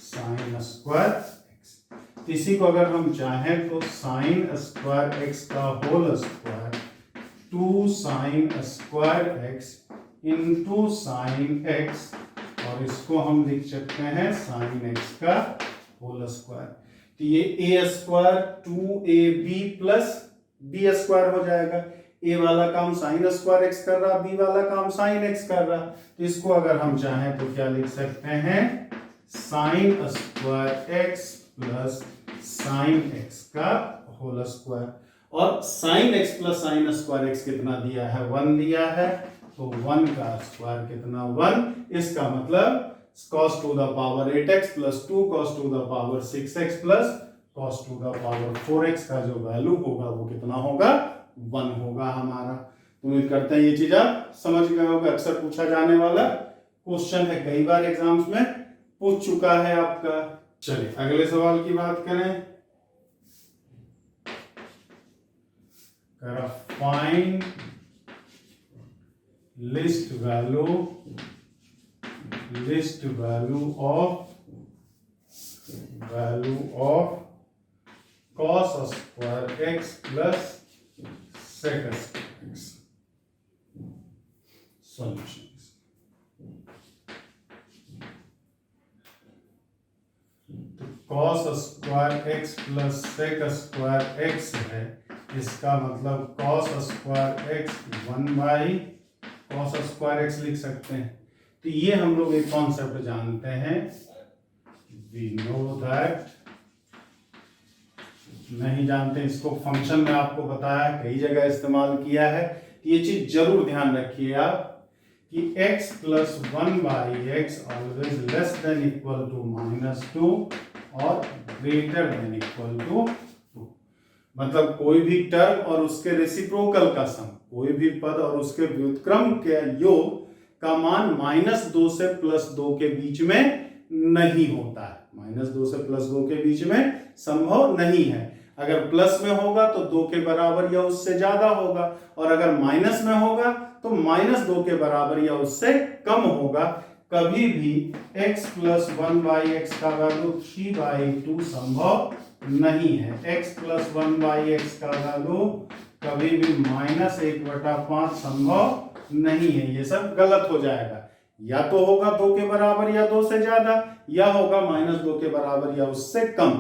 sin स्क्वायर x। इसी को अगर हम चाहें तो sin स्क्वायर x का whole square 2 sin square x into sin x और इसको हम लिख सकते हैं साइन एक्स का होल स्क्वायर। तो ये A square 2ab plus B square हो जाएगा। ए वाला काम साइन स्क्वायर एक्स कर रहा, बी वाला काम साइन एक्स कर रहा। तो इसको अगर हम चाहें तो क्या लिख सकते हैं, sign square x plus sine x का होल स्क्वायर। और sine x plus sine square x कितना दिया है, 1 दिया है। तो 1 का स्क्वायर कितना, 1। इसका मतलब cos to the power 8x plus 2 cos to the power 6x plus cos to the power 4x का जो वैल्यू होगा वो कितना होगा, 1 होगा हमारा। तो उम्मीद करते हैं ये चीज आप समझ गए होगा। अक्सर पूछा जाने वाला क्वेश्चन है, कई बार एग्जाम्स में पूछ चुका है आपका। चलिए अगले सवाल की बात करें। Find least value of cos square x plus sec square x। Solutions. तो cos square x plus sec square x है, इसका मतलब cos square x 1/cos square x लिख सकते हैं। तो ये हम लोग एक कॉन्सेप्ट जानते हैं, वी नो दैट। नहीं जानते इसको, फंक्शन में आपको बताया, कई जगह इस्तेमाल किया है। ये चीज जरूर ध्यान रखिए आप कि x plus 1/x always less than equal to -2 और ग्रेटर देन इक्वल टू 2। मतलब कोई भी टर्म और उसके रेसिप्रोकल का सम, कोई भी पद और उसके व्युत्क्रम के योग का मान -2 से +2 के बीच में नहीं होता है। -2 से +2 के बीच में संभव नहीं है। अगर प्लस में होगा तो 2 के बराबर या उससे ज्यादा होगा, और अगर माइनस में होगा तो -2 के बराबर या उससे कम होगा। कभी भी x प्लस 1/x का वैल्यू 3/2 संभव नहीं है। x प्लस 1/x का वैल्यू कभी भी -1/5 संभव नहीं है। ये सब गलत हो जाएगा। या तो होगा 2 के बराबर या 2 से ज्यादा, या होगा -2 के बराबर या उससे कम।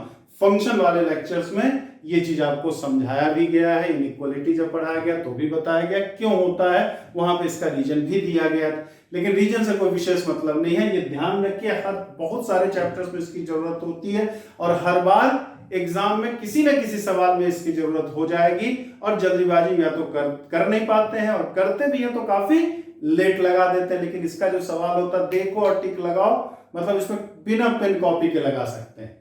फंक्शन वाले लेक्चर्स में ये चीज आपको समझाया भी गया है। इनइक्वालिटी जब पढ़ाया गया तो भी बताया गया क्यों होता है, वहां पे इसका रीजन भी दिया गया था। लेकिन रीजन से कोई विशेष मतलब नहीं है, ये ध्यान रखिए। हर बहुत सारे चैप्टर्स में इसकी जरूरत होती है, और हर बार एग्जाम में किसी न किसी सवाल में इसकी जरूरत हो जाएगी। और जल्दीबाजी या तो कर नहीं पाते हैं, और करते भी हैं तो काफी लेट लगा देते हैं। लेकिन इसका जो सवाल होता है, देखो और टिक लगाओ, मतलब इसमें बिना पेन कॉपी के लगा सकते हैं।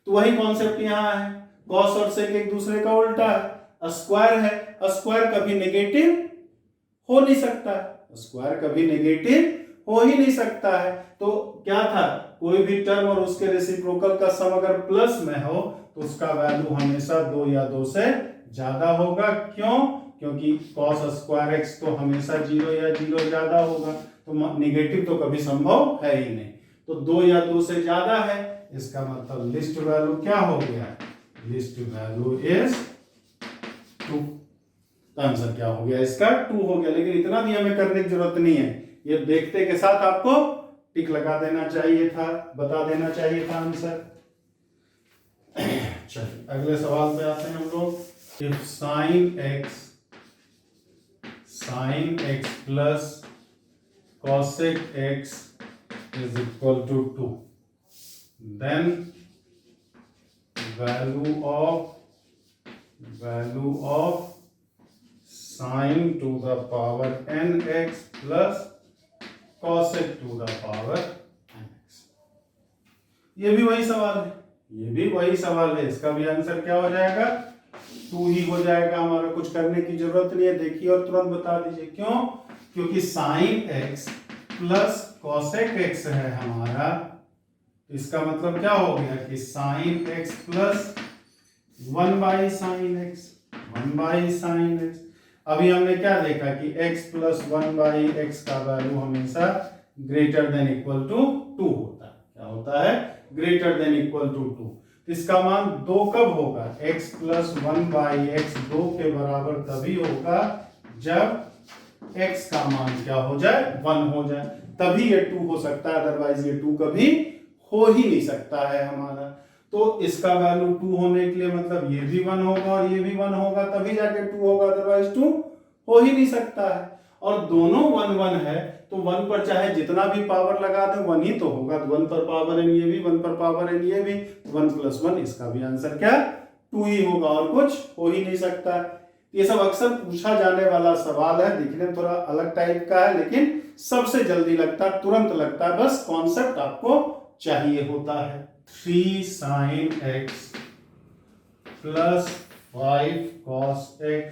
तो वही कॉन्सेप्ट यहाँ है, कॉस और सेक एक दूसरे का उल्टा है। स्क्वायर है, स्क्वायर कभी नेगेटिव हो नहीं सकता है, स्क्वायर कभी नेगेटिव हो ही नहीं सकता है। तो क्या था, कोई भी टर्म और उसके रेसिप्रोकल का सम अगर प्लस में हो तो उसका वैल्यू हमेशा 2 या 2 से ज्यादा होगा। क्यों? क्योंकि cos स्क्वायर x तो हमेशा 0 या 0 ज्यादा होगा, तो नेगेटिव तो कभी संभव है ही नहीं। तो 2 या 2 से ज्यादा है, इसका मतलब लिस्ट वैल्यू क्या हो गया, लिस्ट वैल्यू इज 2। तो आंसर क्या हो गया इसका, 2 हो गया। लेकिन इतना भी हमें करने की जरूरत नहीं है, ये देखते के साथ आपको टिक लगा देना चाहिए था, बता देना चाहिए था आंसर। चलिए अगले सवाल पे आते हैं हम लोग। If sin x plus cosec x is equal to 2, then value of sin to the power nx plus cosec to the power nx। ये भी वही सवाल है, ये भी वही सवाल है। इसका भी आंसर क्या हो जाएगा, 2 ही हो जाएगा। हमारा कुछ करने की जरूरत नहीं है, देखिए और तुरंत बता दीजिए। क्यों? क्योंकि sin x plus cosec x है हमारा। इसका मतलब क्या हो गया कि sin x plus 1/sin x। अभी हमने क्या देखा कि x प्लस 1/x का वैल्यू हमेशा ग्रेटर देन इक्वल टू 2 होता है। क्या होता है? Greater than equal to 2। इसका मान 2 कब होगा, x प्लस 1/x 2 के बराबर तभी होगा जब x का मान क्या हो जाए, 1 हो जाए। तभी ये 2 हो सकता है, अदरवाइज ये 2 कभी हो ही नहीं सकता है हमारा। तो इसका वैल्यू 2 होने के लिए मतलब ये भी 1 होगा और ये भी 1 होगा, तभी जाके 2 होगा, अदरवाइज 2 हो ही नहीं सकता है। और दोनों 1 1 है, तो 1 पर चाहे जितना भी पावर लगा दे 1 ही तो होगा। तो 1 पर पावर n, ये भी 1 पर पावर n, ये भी 1 + 1, इसका भी आंसर क्या 2 ही होगा और कुछ हो ही नहीं सकता। ये सब अक्सर पूछा जाने वाला सवाल है, दिखने में थोड़ा अलग टाइप का है, लेकिन सबसे जल्दी लगता है, तुरंत लगता है, बस कॉन्सेप्ट आपको चाहिए होता है। 3 sin x + 5 cos x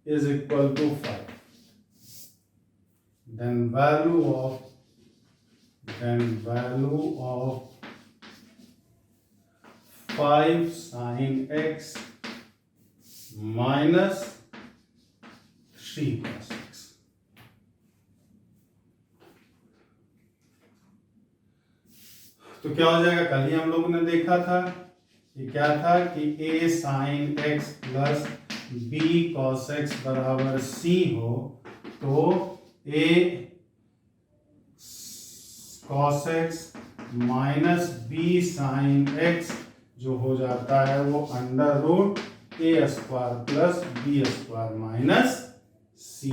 is equal to 5. Then value of 5 sin x minus 3 cos x. तो क्या हो जाएगा, कल ही हम लोगों ने देखा था, ये क्या था कि a sin x plus b cos x बराबर c हो, तो a cos x minus b sin x जो हो जाता है वो √a² plus b² minus c²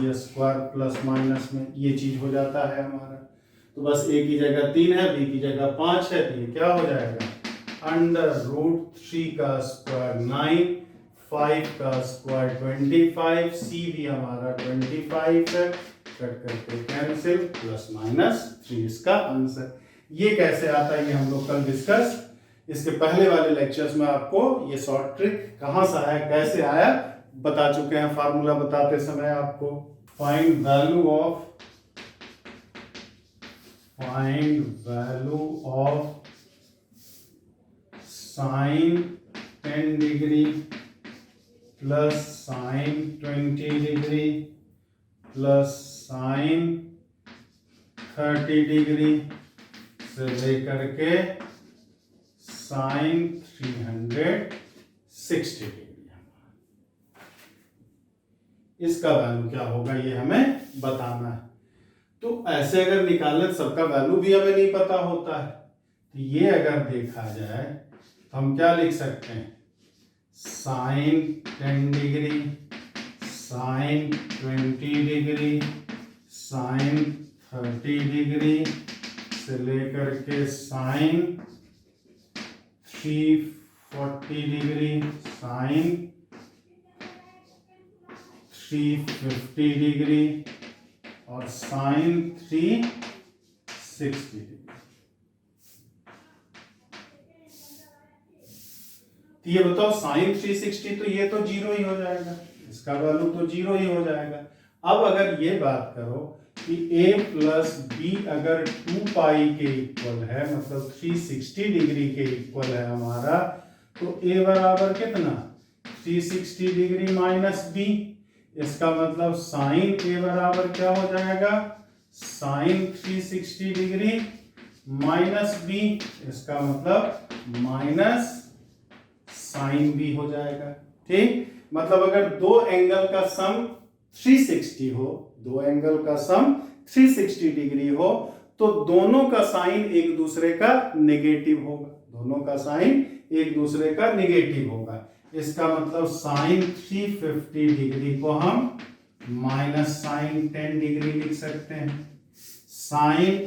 plus minus में ये चीज हो जाता है हमारा। तो बस a की जगह 3 है, b की जगह 5 है, तो ये क्या हो जाएगा √3 का स्क्वायर 9, 5 का स्क्वायर 25, c भी हमारा 25 है, कट करके कैंसिल, प्लस माइनस 3 इसका आंसर। ये कैसे आता है ये हम लोग कल डिस्कस, इसके पहले वाले लेक्चर्स में आपको ये शॉर्ट ट्रिक कहां से आया कैसे आया बता चुके हैं, फार्मूला बताते समय आपको। Find value of sin 10 degree plus sin 20 degree plus sin 30 degree से लेकर के sin 360 डिग्री। इसका वैल्यू क्या होगा ये हमें बताना है। तो ऐसे अगर निकालने सबका वैल्यू भी हमें नहीं पता होता है, तो ये अगर देखा जाए तो हम क्या लिख सकते हैं, sin 10 degree, sin 20 degree, sin 30 degree से लेकर के sin 340 डिग्री, sin 350 डिग्री और sin 360 डिग्री। तो ये बताओ sin 360 तो ये तो 0 ही हो जाएगा, इसका वैल्यू तो 0 ही हो जाएगा। अब अगर ये बात करो कि a प्लस b अगर 2 पाई के इक्वल है, मतलब 360 डिग्री के इक्वल है हमारा, तो a बराबर कितना 360 डिग्री माइनस b, इसका मतलब साइन a बराबर क्या हो जाएगा साइन 360 डिग्री माइनस b, इसका मतलब माइनस साइन b हो जाएगा। ठीक, मतलब अगर दो एंगल का सम 360 हो, दो एंगल का सम 360 डिग्री हो, तो दोनों का साइन एक दूसरे का नेगेटिव होगा, दोनों का साइन एक दूसरे का नेगेटिव होगा। इसका मतलब साइन 350 डिग्री को हम माइनस साइन 10 डिग्री लिख सकते हैं, साइन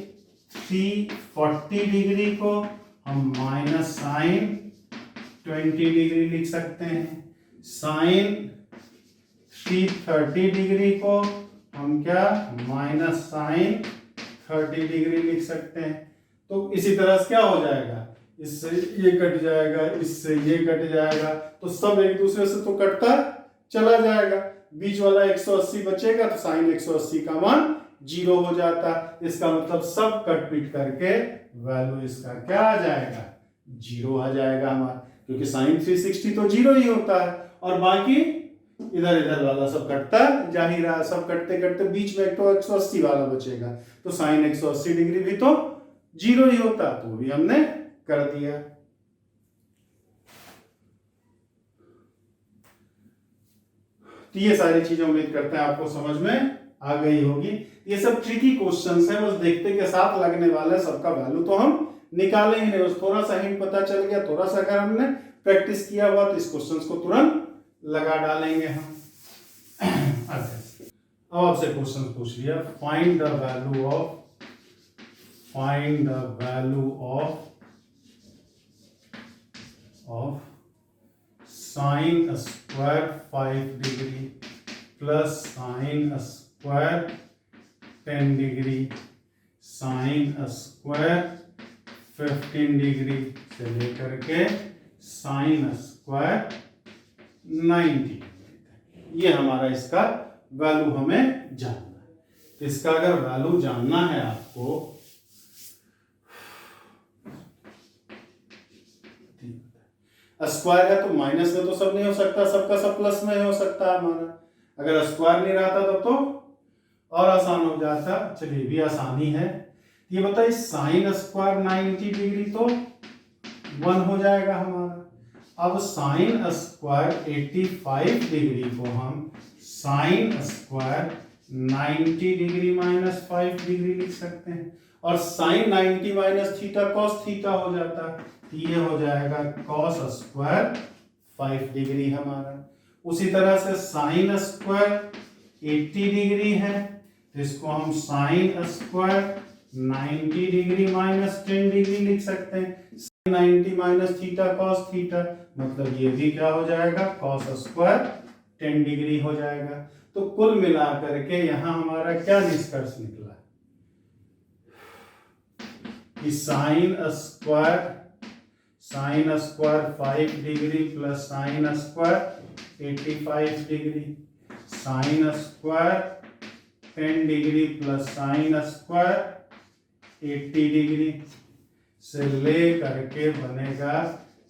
340 डिग्री को हम माइनस साइन 20 डिग्री लिख सकते हैं, साइन 330 डिग्री को हम क्या माइनस साइन 30 डिग्री लिख सकते हैं। तो इसी तरह से क्या हो जाएगा, इससे ये कट जाएगा, इससे ये कट जाएगा, तो सब एक दूसरे से तो कटता चला जाएगा, बीच वाला 180 बचेगा, तो साइन 180 का मान 0 हो जाता। इसका मतलब सब कट पीट करके वैल्यू इसका क्या आ जाएगा 0 आ जाएगा हमारा, क्योंकि साइन 360 तो 0 ही होता है और बाकी इधर इधर वाला सब कटता जा ही रहा, सब कटते कटते बीच में तो 180 वाला बचेगा, तो साइन 180 डिग्री भी तो 0 ही होता, तो वो भी हमने कर दिया। तो ये सारी चीजें उम्मीद करते हैं आपको समझ में आ गई होगी। ये सब ट्रिकी क्वेश्चंस है, बस देखते के साथ लगने वाले, सबका वैल्यू तो हम निकालेंगे नहीं, बस थोड़ा सा हिंट पता चल गया, थोड़ा सा अगर हमने प्रैक्टिस किया हुआ तो इस क्वेश्चंस को तुरंत लगा डालेंगे हम। अब आपसे क्वेश्चन पूछ लिया, find the value of sine square 5 degree plus sine square 10 degree sine square 15 degree से लेकर के साइन स्क्वायर 90। ये हमारा इसका वैल्यू हमें जानना है। तो इसका अगर वैल्यू जानना है आपको, स्क्वायर है तो माइनस में तो सब नहीं हो सकता, सबका सब प्लस में हो सकता है हमारा। अगर स्क्वायर नहीं रहता तब तो और आसान हो जाता। चलिए भी आसानी है। ये बताइए साइन स्क्वायर 90 डिग्री तो 1 हो जाएगा हमारा। अब साइन स्क्वायर 85 डिग्री को हम sine square 90 degree minus 5 degree लिख सकते हैं, और sine 90 minus theta cos theta हो जाता है, ये हो जाएगा कॉस स्क्वायर 5 डिग्री हमारा। उसी तरह से साइन स्क्वायर 80 डिग्री है तो इसको हम sine square 90 degree minus 10 degree लिख सकते हैं। Sine 90 minus theta cos theta, मतलब ये भी क्या हो जाएगा, कॉस स्क्वायर 10 डिग्री हो जाएगा। तो कुल मिलाकर के यहां हमारा क्या निष्कर्ष निकला कि sine square 5 degree plus sine square 85 degree sine square 10 degree plus sine square 80 degree से ले करके बनेगा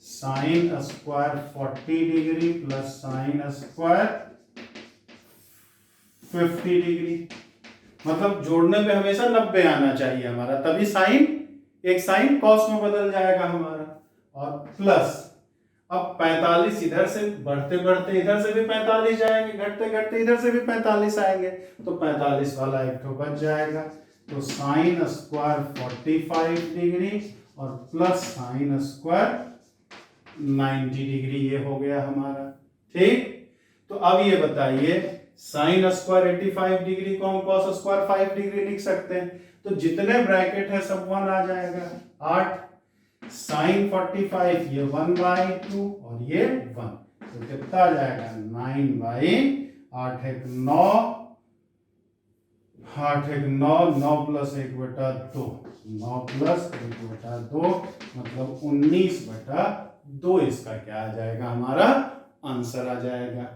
sine square 40 degree plus sine square 50 degree. मतलब जोड़ने पे हमेशा 90 आना चाहिए हमारा, तभी साइन एक साइन कॉस में बदल जाएगा हमारा। और प्लस अब 45 इधर से बढ़ते बढ़ते इधर से भी 45 जाएंगे, घटते घटते इधर से भी 45 आएंगे, तो 45 वाला एक तो बच जाएगा। तो साइन स्क्वायर 45 डिग्री और प्लस साइन स्क्वायर 90 डिग्री, ये हो गया हमारा। ठीक, तो अब ये बताइए साइन स्क्वायर 85 डिग्री को हम कॉस स्क्वायर 5 डिग्री लिख सकते हैं, तो जितने ब्रैकेट है सब 1 आ जाएगा। 8 साइन 45 ये 1/2 और ये 1, तो कितना आ जाएगा 9/8 एक 9 8 एक 9 9 प्लस 1/2 9 प्लस 1/2 मतलब 19/2 इसका क्या आ जाएगा, हमारा आंसर आ जाएगा।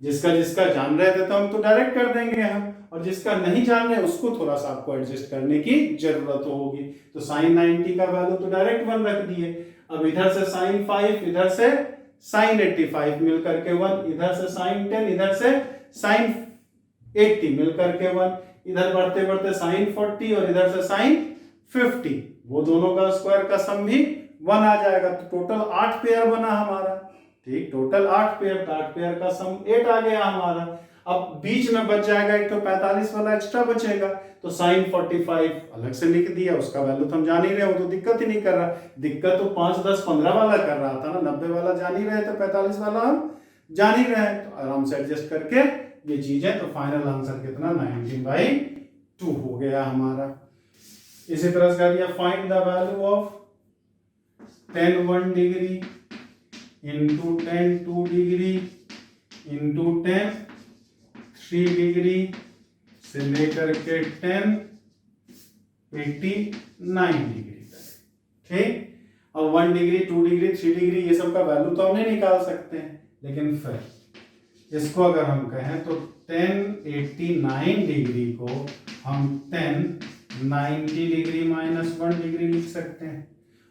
जिसका जिसका जान रहे थे तो हम तो डायरेक्ट कर देंगे हम, और जिसका नहीं जान रहे उसको थोड़ा सा आपको एडजस्ट करने की जरूरत होगी। तो साइन 90 का वैल्यू तो डायरेक्ट 1 रख दिए। अब इधर से साइन 5 इधर से साइन 85 मिल करके 1, इधर से साइन 10 इधर से साइन 80 मिल करके 1, इधर बढ़ते बढ़ते साइन 40 और इधर से साइन 50, वो दोनों का स्क्वायर का सम भी 1 आ जाएगा। तो टोटल 8 पेयर बना हमारा। ठीक, टोटल 8 पेयर, तो 8 पेयर का सम 8 आ गया हमारा। अब बीच में बच जाएगा एक तो 45 वाला एक्स्ट्रा बचेगा, तो साइन 45 अलग से लिख दिया, उसका वैल्यू तो हम जान ही रहे, वो तो दिक्कत ही नहीं कर रहा। दिक्कत तो 5 10 15 वाला कर रहा था ना, 90 वाला जान ही रहे थे, 45 वाला हम जान ही रहे, तो आराम से एडजस्ट करके ये चीजें। तो फाइनल आंसर कितना 19/2 हो गया हमारा। इसी तरह से कर दिया find the value of 10 1 degree into 10 2 degree into 10 3 degree से लेकर के 10 89 डिग्री तक। ठीक, अब 1 डिग्री 2 डिग्री 3 डिग्री ये सब का वैल्यू तो हम नहीं निकाल सकते हैं, लेकिन फिर इसको अगर हम कहें तो 1089 डिग्री को हम 1090 डिग्री माइनस 1 डिग्री लिख सकते हैं,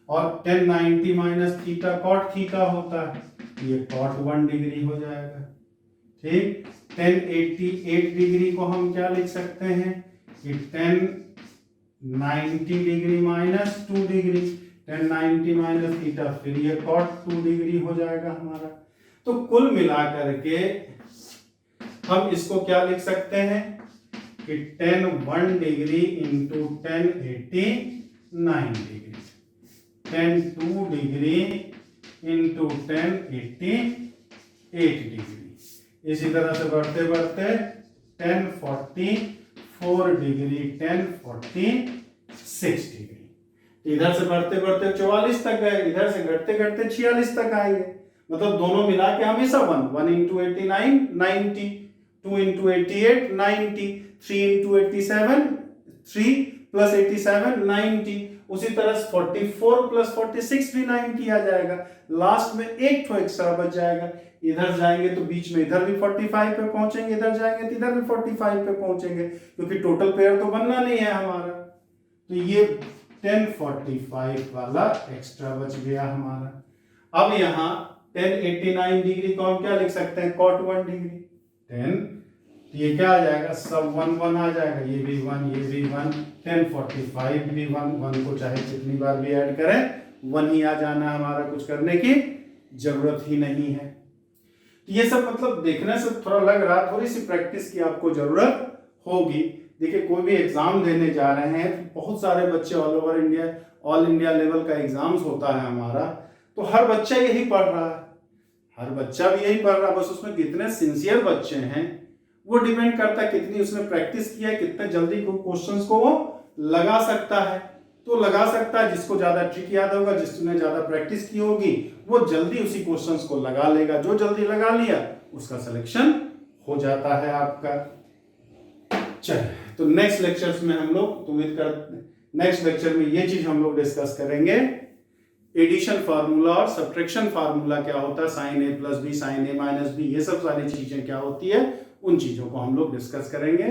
और 1090 माइनस थीटा कॉट थीटा होता है, ये कॉट 1 डिग्री हो जाएगा। ठीक, 1088 डिग्री को हम क्या लिख सकते हैं कि 1090 degree minus 2 degree, 1090 minus theta, फिर ये कॉट 2 डिग्री हो जाएगा हमारा। तो कुल मिलाकर के हम इसको क्या लिख सकते हैं कि tan 1 degree into tan 89 degree, tan 2 degree into tan 88 degree. इसी तरह से बढ़ते बढ़ते tan 44 डिग्री, tan 46 डिग्री। इधर से बढ़ते बढ़ते 44 तक गए, इधर से घटते घटते 46 तक आएंगे। मतलब दोनों मिला के हमेशा 1 इंटू 89 90, 2 इंटू 88 90, 3 इंटू 87 3 प्लस 87 90। उसी तरह 44 प्लस 46 भी 90 आ जाएगा। लास्ट में एक तो एक्स्ट्रा बच जाएगा, इधर जाएंगे तो बीच में इधर भी 45 पे पहुंचेंगे, इधर जाएंगे तो इधर भी 45 पे पहुंचेंगे, क्योंकि टोटल पेयर तो बनना नहीं है हमारा। तो ये 1045 वाला एक्स्ट्रा बच गया हमारा। अब यहाँ 1089 डिग्री को हम क्या लिख सकते हैं, cot 1 डिग्री 10, तो ये क्या आ जाएगा, सब 1 1 आ जाएगा, ये भी 1 ये भी 1, 1045 भी 1 को चाहे कितनी बार भी ऐड करें 1 ही आ जाना, हमारा कुछ करने की जरूरत ही नहीं है। तो ये सब मतलब देखने से थोड़ा लग रहा, थोड़ी सी प्रैक्टिस की आपको जरूरत होगी। देखिए कोई भी एग्जाम देने जा रहे हैं तो बहुत सारे बच्चे ऑल इंडिया लेवल का एग्जाम्स होता है हमारा, तो हर बच्चा यही पढ़ रहा है, हर बच्चा भी यही पढ़ रहा है। बस उसमें कितने सिंसियर बच्चे हैं वो डिपेंड करता है, कितनी उसने प्रैक्टिस किया है, कितने जल्दी क्वेश्चंस को वो लगा सकता है। तो लगा सकता है, जिसको ज्यादा ट्रिक याद होगा, जिसने ज्यादा प्रैक्टिस की होगी वो जल्दी उसी क्वेश्चंस को लगा लेगा। जो जल्दी लगा लिया उसका सिलेक्शन हो जाता है आपका। चलिए, तो नेक्स्ट लेक्चर्स में हम लोग उम्मीद कर नेक्स्ट लेक्चर में ये चीज हम लोग डिस्कस करेंगे, एडिशन फार्मूला और सब्ट्रैक्शन फार्मूला क्या होता है, साइन ए प्लस बी, साइन ए माइनस बी, ये सब सारी चीजें क्या होती है, उन चीजों को हम लोग डिस्कस करेंगे।